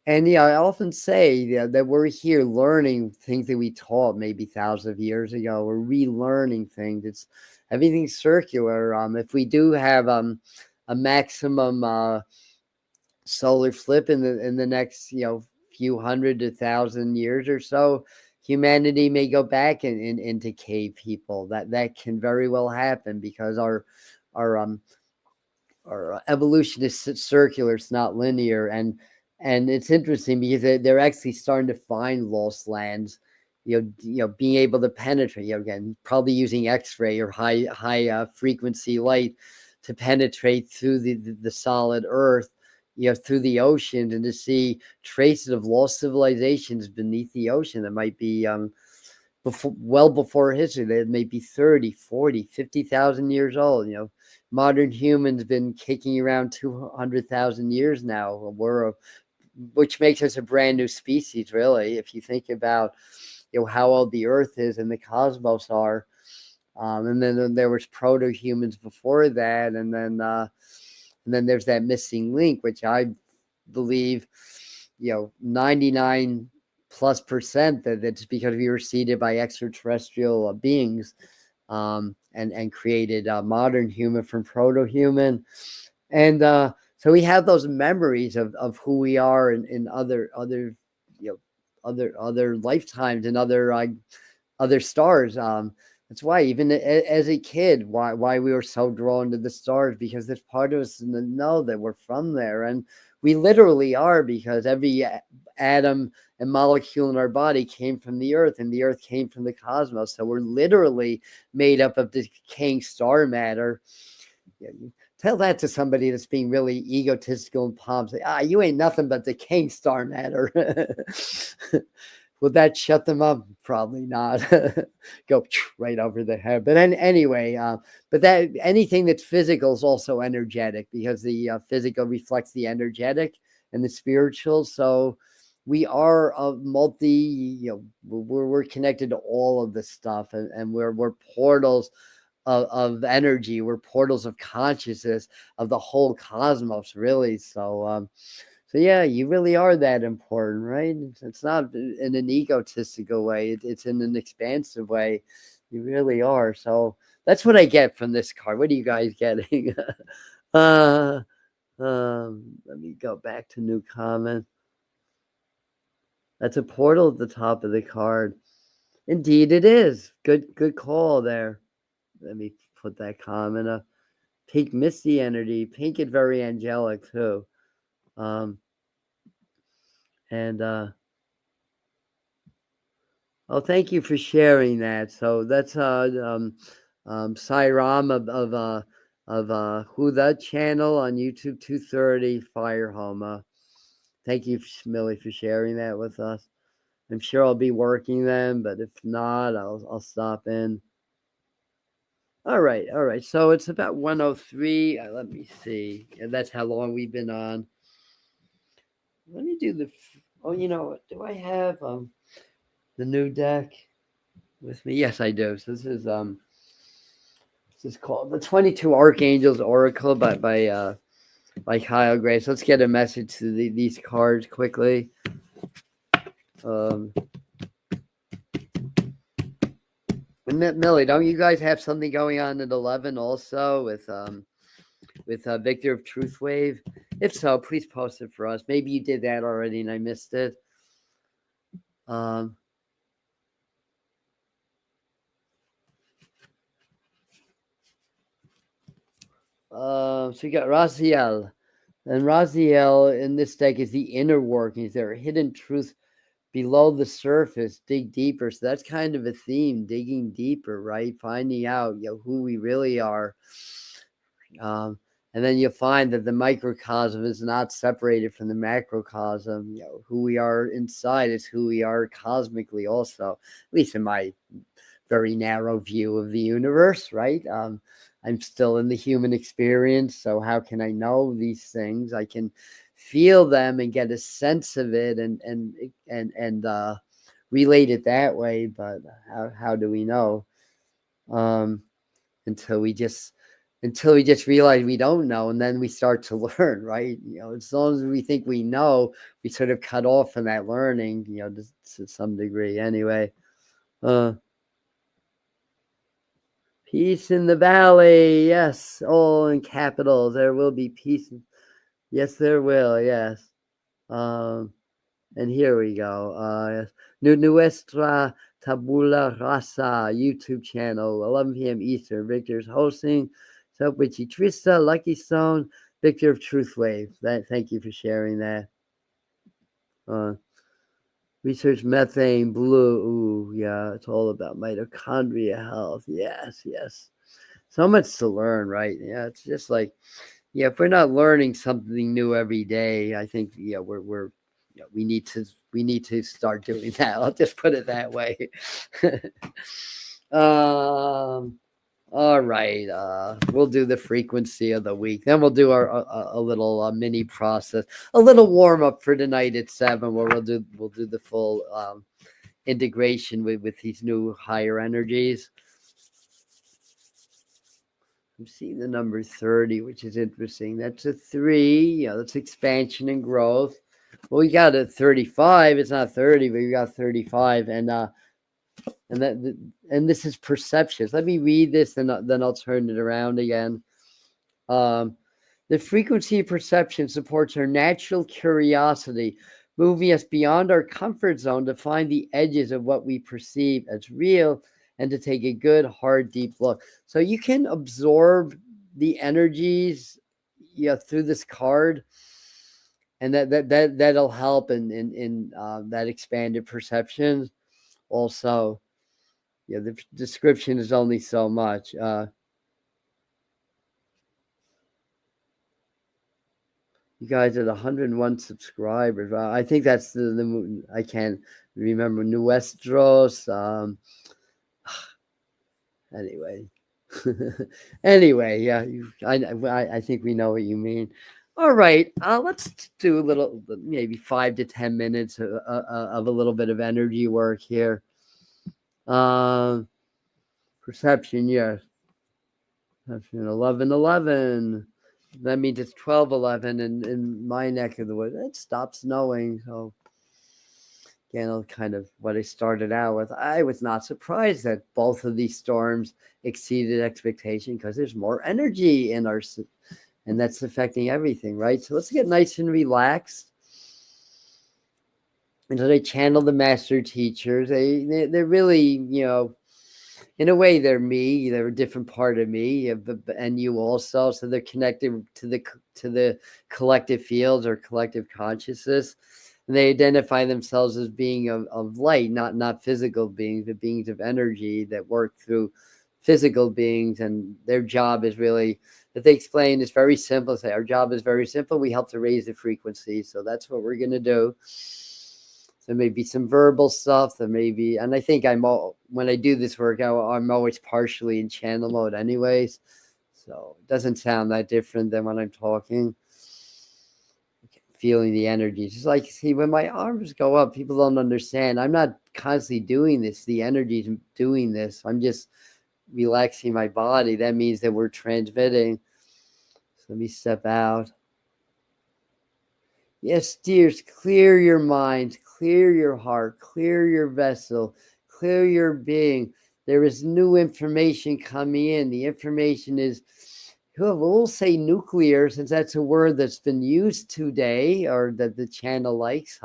I often say that we're here learning things that we taught maybe thousands of years ago. We're relearning things. It's everything's circular. If we do have a maximum solar flip in the next few hundred to thousand years or so, humanity may go back into cave people. That can very well happen because our evolution is circular. It's not linear, and it's interesting because they're actually starting to find lost lands. Being able to penetrate. Again, probably using X-ray or high frequency light to penetrate through the solid Earth, through the ocean, and to see traces of lost civilizations beneath the ocean that might be well before history. They may be 30, 40, 50,000 years old. Modern humans been kicking around 200,000 years now. Which makes us a brand new species, really, if you think about how old the Earth is and the cosmos are. And then there was proto-humans before that, and then there's that missing link, which I believe 99 plus percent that's because we were seeded by extraterrestrial beings, and created a modern human from proto-human. And so we have those memories of who we are in other other lifetimes and other stars. That's why even as a kid, why we were so drawn to the stars, because there's part of us that know that we're from there, and we literally are, because every atom and molecule in our body came from the Earth, and the Earth came from the cosmos. So we're literally made up of decaying star matter. Tell that to somebody that's being really egotistical and pomp. Say, you ain't nothing but decaying star matter. Would that shut them up? Probably not. Go right over the head. But anyway, but that anything that's physical is also energetic, because the physical reflects the energetic and the spiritual. So we are a we're connected to all of this stuff, and we're portals of energy. We're portals of consciousness of the whole cosmos, really. So yeah, you really are that important, right? It's not in an egotistical way. It's in an expansive way. You really are. So that's what I get from this card. What are you guys getting? Let me go back to new comment. That's a portal at the top of the card. Indeed, it is. Good call there. Let me put that comment up. Pink misty energy. Pink and very angelic too. Thank you for sharing that. So that's Sairam of Who That channel on YouTube 230 Fire Homa. Thank you, Millie, for sharing that with us. I'm sure I'll be working them, but if not, I'll stop in. All right. So it's about 1:03. Let me see. Yeah, that's how long we've been on. Let me do the. Oh, you know what? Do I have the new deck with me? Yes, I do. So this is called the 22 Archangels Oracle by Kyle Gray. So let's get a message to these cards quickly. Millie, don't you guys have something going on at 11 also with Victor of Truth Wave? If so, please post it for us. Maybe you did that already and I missed it. So you got Raziel. And Raziel in this deck is the inner workings. There are hidden truths below the surface. Dig deeper. So that's kind of a theme, digging deeper, right? Finding out who we really are. And And then you'll find that the microcosm is not separated from the macrocosm. You know, who we are inside is who we are cosmically also, at least in my very narrow view of the universe, right? I'm still in the human experience, so how can I know these things? I can feel them and get a sense of it and relate it that way, but how do we know? Until we just realize we don't know, and then we start to learn, right? You know, as long as we think we know, we sort of cut off from that learning, you know, to some degree anyway. Peace in the valley, yes, all in capitals. There will be peace. Yes, there will, yes. And here we go. Nuestra Tabula Rasa YouTube channel, 11 p.m. Eastern. Victor's hosting. Self-Witchy Trista, Lucky Stone, Victor of Truth Wave. Thank you for sharing that. Research methane, blue. Ooh, yeah, it's all about mitochondria health. Yes, yes. So much to learn, right? Yeah, it's just like, yeah, if we're not learning something new every day, I think, yeah, we're we need to start doing that. I'll just put it that way. All right, we'll do the frequency of the week. Then we'll do a little mini process, a little warm up for tonight at 7, where we'll do the full integration with these new higher energies. I'm seeing the number 30, which is interesting. That's a 3. Yeah, that's expansion and growth. Well, we got a 35. It's not 30, but we got 35, and this is perceptions. Let me read this, and then I'll turn it around again. The frequency of perception supports our natural curiosity, moving us beyond our comfort zone to find the edges of what we perceive as real and to take a good, hard, deep look. So you can absorb the energies, through this card, and that'll help in that expanded perception. Also, the description is only so much. You guys at 101 subscribers. I think that's the I can't remember. Nuestros. Anyway, yeah. I think we know what you mean. All right, let's do a little, maybe 5 to 10 minutes of a little bit of energy work here. Perception, yes. Perception 11:11. That means it's 12:11 in my neck of the woods. It stopped snowing, so again, kind of what I started out with. I was not surprised that both of these storms exceeded expectation, because there's more energy in our, and that's affecting everything, right? So let's get nice and relaxed. And so they channel the master teachers. They're really, in a way, they're me. They're a different part of me, and you also. So they're connected to the collective fields or collective consciousness. And they identify themselves as being of light, not physical beings, but beings of energy that work through physical beings. And their job is really, that they explain, is very simple. Say, our job is very simple. We help to raise the frequency. So that's what we're going to do. There may be some verbal stuff. There may be, and I think when I do this work, I'm always partially in channel mode anyways. So it doesn't sound that different than when I'm talking. Feeling the energy. Just like, see, when my arms go up, people don't understand. I'm not constantly doing this. The energy's doing this. I'm just relaxing my body. That means that we're transmitting. So let me step out. Yes, dears, clear your mind, clear your heart, clear your vessel, clear your being. There is new information coming in. The information is, we'll say nuclear, since that's a word that's been used today, or that the channel likes,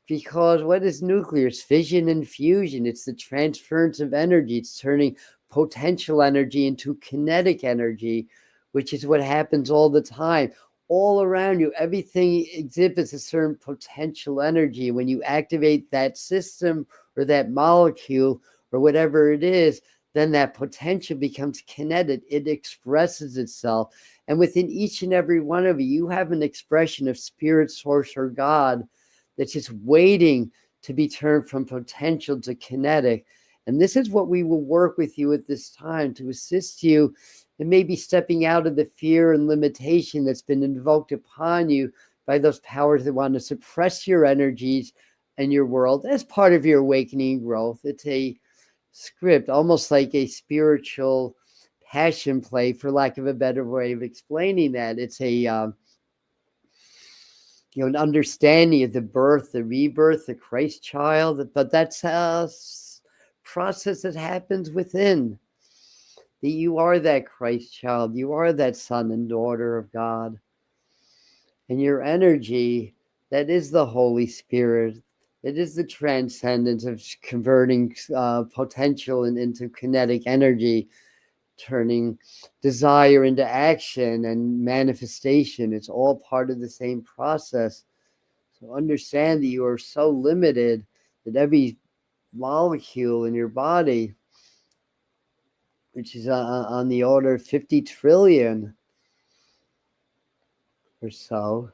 because what is nuclear? It's fission and fusion. It's the transference of energy. It's turning potential energy into kinetic energy, which is what happens all the time. All around you, everything exhibits a certain potential energy. When you activate that system or that molecule or whatever it is, then that potential becomes kinetic. It expresses itself. And within each and every one of you, you have an expression of spirit, source, or God that's just waiting to be turned from potential to kinetic. And this is what we will work with you at this time to assist you in maybe stepping out of the fear and limitation that's been invoked upon you by those powers that want to suppress your energies and your world as part of your awakening growth. It's a script, almost like a spiritual passion play, for lack of a better way of explaining that. It's a an understanding of the birth, the rebirth, the Christ child, but that's a process that happens within. That you are that Christ child, you are that son and daughter of God, and your energy, that is the Holy Spirit. It is the transcendence of converting potential into kinetic energy, turning desire into action and manifestation. It's all part of the same process. So understand that you are so limited that every molecule in your body, which is on the order of 50 trillion or so,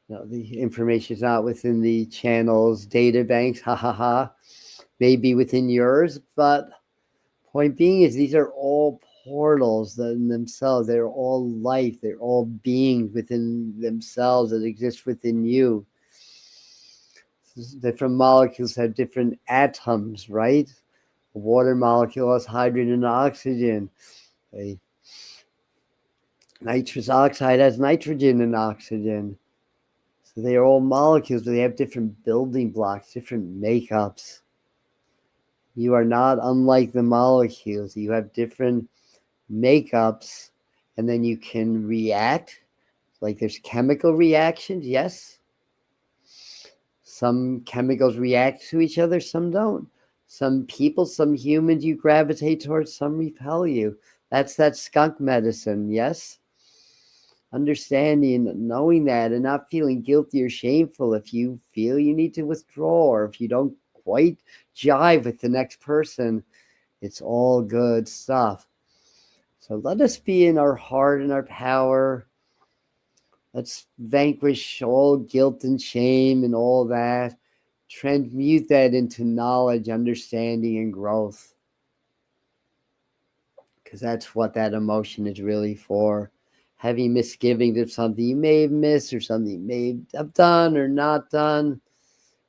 the information is not within the channel's data banks, maybe within yours, but point being is these are all portals in themselves. They're all life. They're all beings within themselves that exist within you. Different molecules have different atoms, right? A water molecule has hydrogen and oxygen. A nitrous oxide has nitrogen and oxygen. So they are all molecules, but they have different building blocks, different makeups. You are not unlike the molecules. You have different makeups, and then you can react. Like there's chemical reactions, yes. Some chemicals react to each other, some don't. Some people, some humans you gravitate towards, some repel you. That's that skunk medicine, yes. Understanding, knowing that, and not feeling guilty or shameful if you feel you need to withdraw, or if you don't quite jive with the next person. It's all good stuff. So let us be in our heart and our power. Let's vanquish all guilt and shame and all that. Transmute that into knowledge, understanding, and growth. Because that's what that emotion is really for. Having misgivings of something you may have missed, or something you may have done or not done.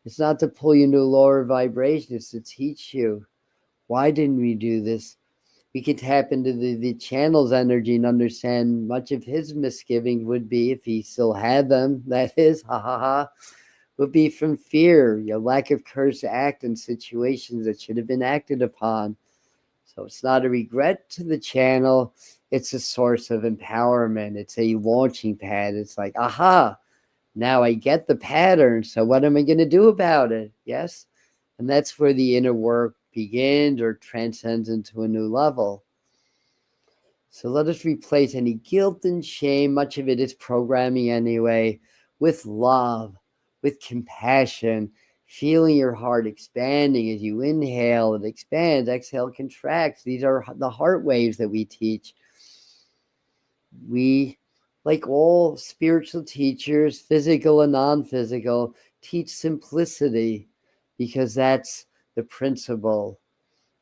It's not to pull you into a lower vibration. It's to teach you. Why didn't we do this? We could tap into the channel's energy and understand much of his misgivings would be, if he still had them, that is, would be from fear, lack of courage to act in situations that should have been acted upon. So it's not a regret to the channel. It's a source of empowerment. It's a launching pad. It's like, now I get the pattern. So what am I going to do about it? Yes. And that's where the inner work begins or transcends into a new level. So let us replace any guilt and shame, much of it is programming anyway, with love, with compassion, feeling your heart expanding as you inhale. It expands, exhale, contracts. These are the heart waves that we teach. We, like all spiritual teachers, physical and non-physical, teach simplicity, because that's the principle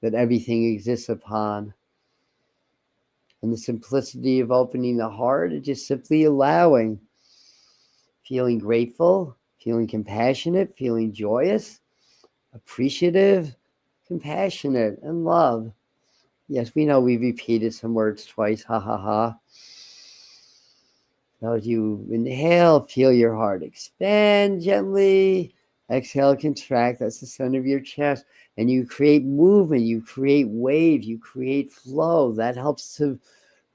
that everything exists upon. And the simplicity of opening the heart is just simply allowing, feeling grateful, feeling compassionate, feeling joyous, appreciative, compassionate, and love. Yes, we know we repeated some words twice, Now as you inhale, feel your heart expand gently. Exhale, contract. That's the center of your chest. And you create movement, you create wave, you create flow. That helps to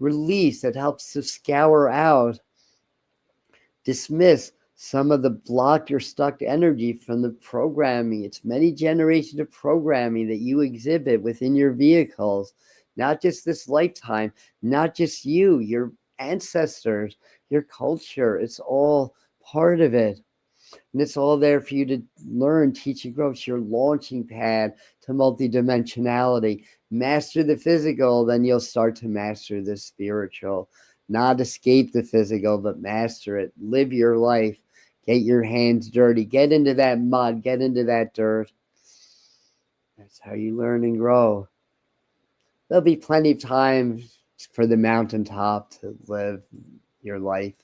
release, that helps to scour out, dismiss some of the blocked or stuck energy from the programming. It's many generations of programming that you exhibit within your vehicles, not just this lifetime, not just you, your ancestors, your culture. It's all part of it. And it's all there for you to learn, teach, and grow. It's your launching pad to multidimensionality. Master the physical, then you'll start to master the spiritual. Not escape the physical, but master it. Live your life. Get your hands dirty. Get into that mud. Get into that dirt. That's how you learn and grow. There'll be plenty of time for the mountaintop to live your life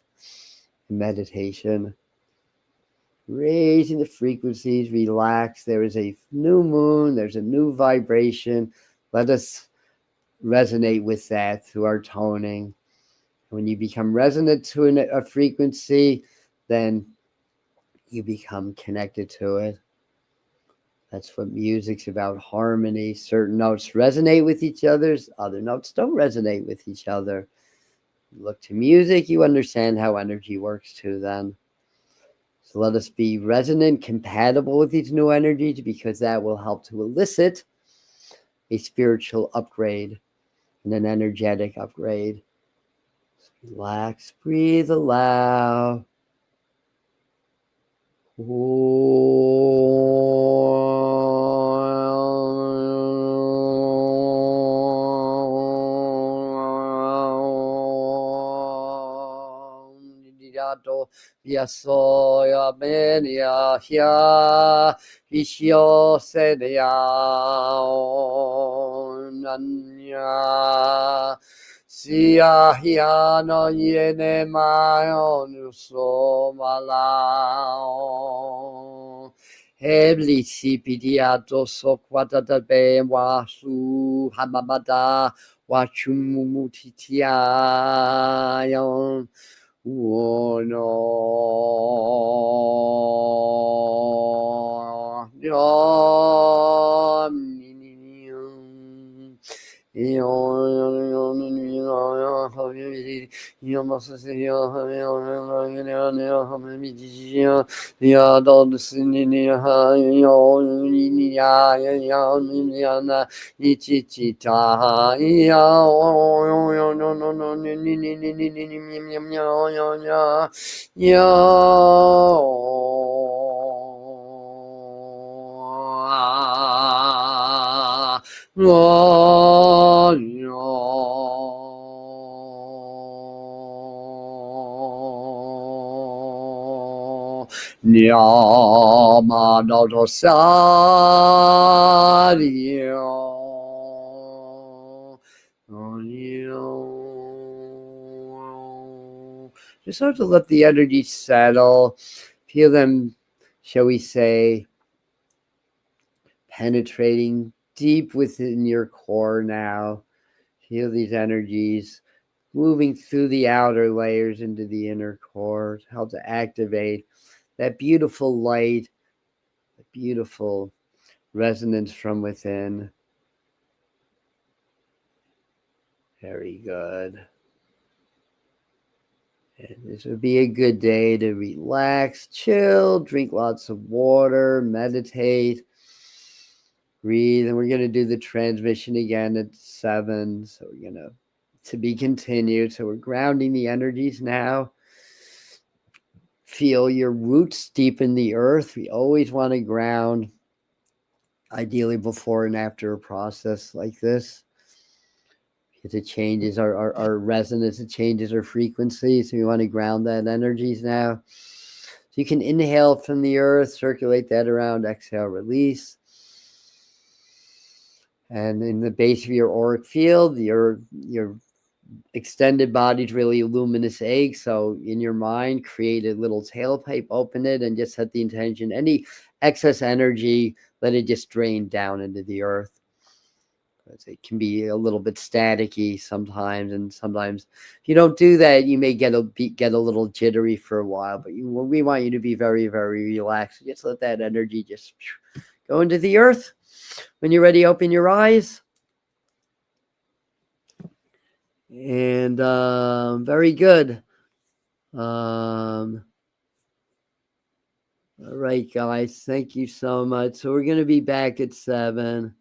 in meditation. Raising the frequencies, relax. There is a new moon. There's a new vibration. Let us resonate with that through our toning. When you become resonant to a frequency, then you become connected to it. That's what music's about, harmony. Certain notes resonate with each other, other notes don't resonate with each other. You look to music, you understand how energy works too then. So let us be resonant, compatible with these new energies, because that will help to elicit a spiritual upgrade and an energetic upgrade. Relax, breathe, allow. Yasoya menia ya ishio sedia nanya sia hiano yene mayon so malao hebli sipidiato so quatata be wasu hamamada wachumumutitia oh no, just start to let the energy settle. Feel them, shall we say, penetrating deep within your core now. Feel these energies moving through the outer layers into the inner core to help to activate that beautiful light, the beautiful resonance from within. Very good. And this would be a good day to relax, chill, drink lots of water, meditate, breathe. And we're going to do the transmission again at 7. So we're going to be continued. So we're grounding the energies now. Feel your roots deep in the earth. We always want to ground, ideally before and after a process like this. It changes our resonance, it changes our frequency. So we want to ground that energies now. So you can inhale from the earth, circulate that around, exhale, release. And in the base of your auric field, your extended body is really a luminous egg. So in your mind, create a little tailpipe, open it, and just set the intention. Any excess energy, let it just drain down into the earth. It can be a little bit staticky sometimes, and sometimes if you don't do that, you may get a little jittery for a while. But we want you to be very, very relaxed. Just let that energy just go into the earth. When you're ready, open your eyes. And very good. All right, guys. Thank you so much. So we're going to be back at 7.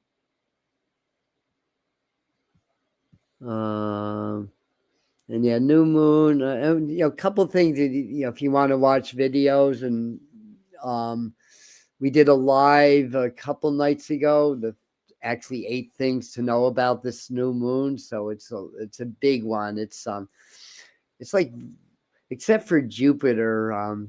And yeah, new moon. A couple things. If you want to watch videos and We did a live a couple nights ago. Actually 8 things to know about this new moon. So it's a big one. It's like, except for Jupiter,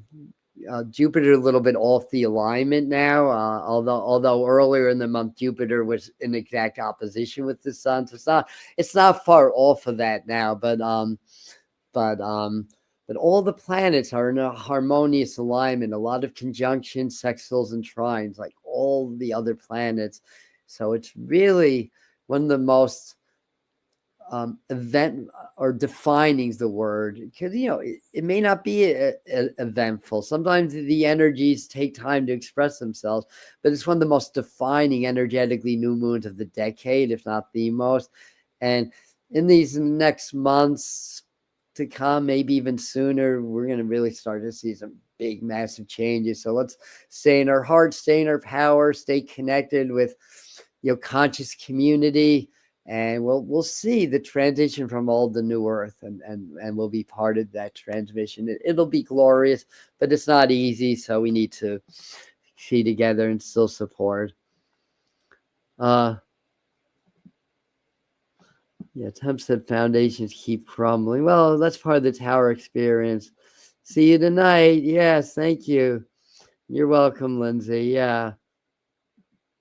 Jupiter a little bit off the alignment now. Although earlier in the month Jupiter was in exact opposition with the sun, so it's not far off of that now. But all the planets are in a harmonious alignment. A lot of conjunctions, sextiles, and trines, like all the other planets. So it's really one of the most event or defining is the word, because it may not be eventful. Sometimes the energies take time to express themselves, but it's one of the most defining energetically new moons of the decade, if not the most. And in these next months to come, maybe even sooner, we're going to really start to see some big, massive changes. So let's stay in our hearts, stay in our power, stay connected with conscious community. And we'll see the transition from old to new earth, and we'll be part of that transmission. It'll be glorious, but it's not easy. So we need to be together and still support. Yeah, Temp said foundations keep crumbling. Well, that's part of the tower experience. See you tonight. Yes, thank you. You're welcome, Lindsay. Yeah.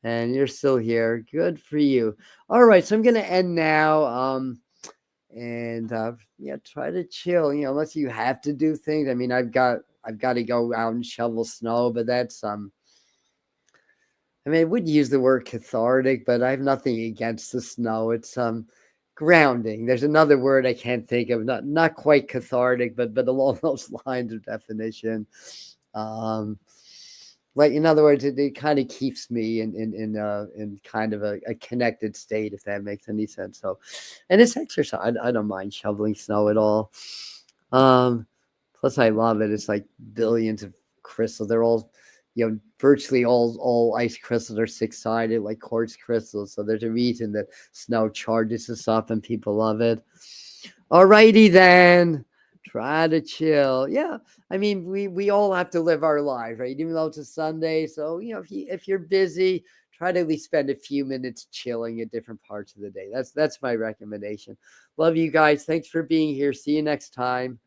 And you're still here. Good for you. All right, so I'm going to end now. And try to chill. Unless you have to do things. I mean, I've got to go out and shovel snow, but that's I mean, I would use the word cathartic, but I have nothing against the snow. It's grounding. There's another word I can't think of. Not quite cathartic, but along those lines of definition. Like, in other words, it kind of keeps me in kind of a connected state, if that makes any sense. So, and it's exercise. I don't mind shoveling snow at all. Plus, I love it. It's like billions of crystals. They're all, virtually all ice crystals are 6-sided, like quartz crystals. So there's a reason that snow charges us up, and people love it. All righty then. Try to chill. Yeah. I mean, we all have to live our lives, right? Even though it's a Sunday. So, if you're busy, try to at least spend a few minutes chilling at different parts of the day. That's my recommendation. Love you guys. Thanks for being here. See you next time.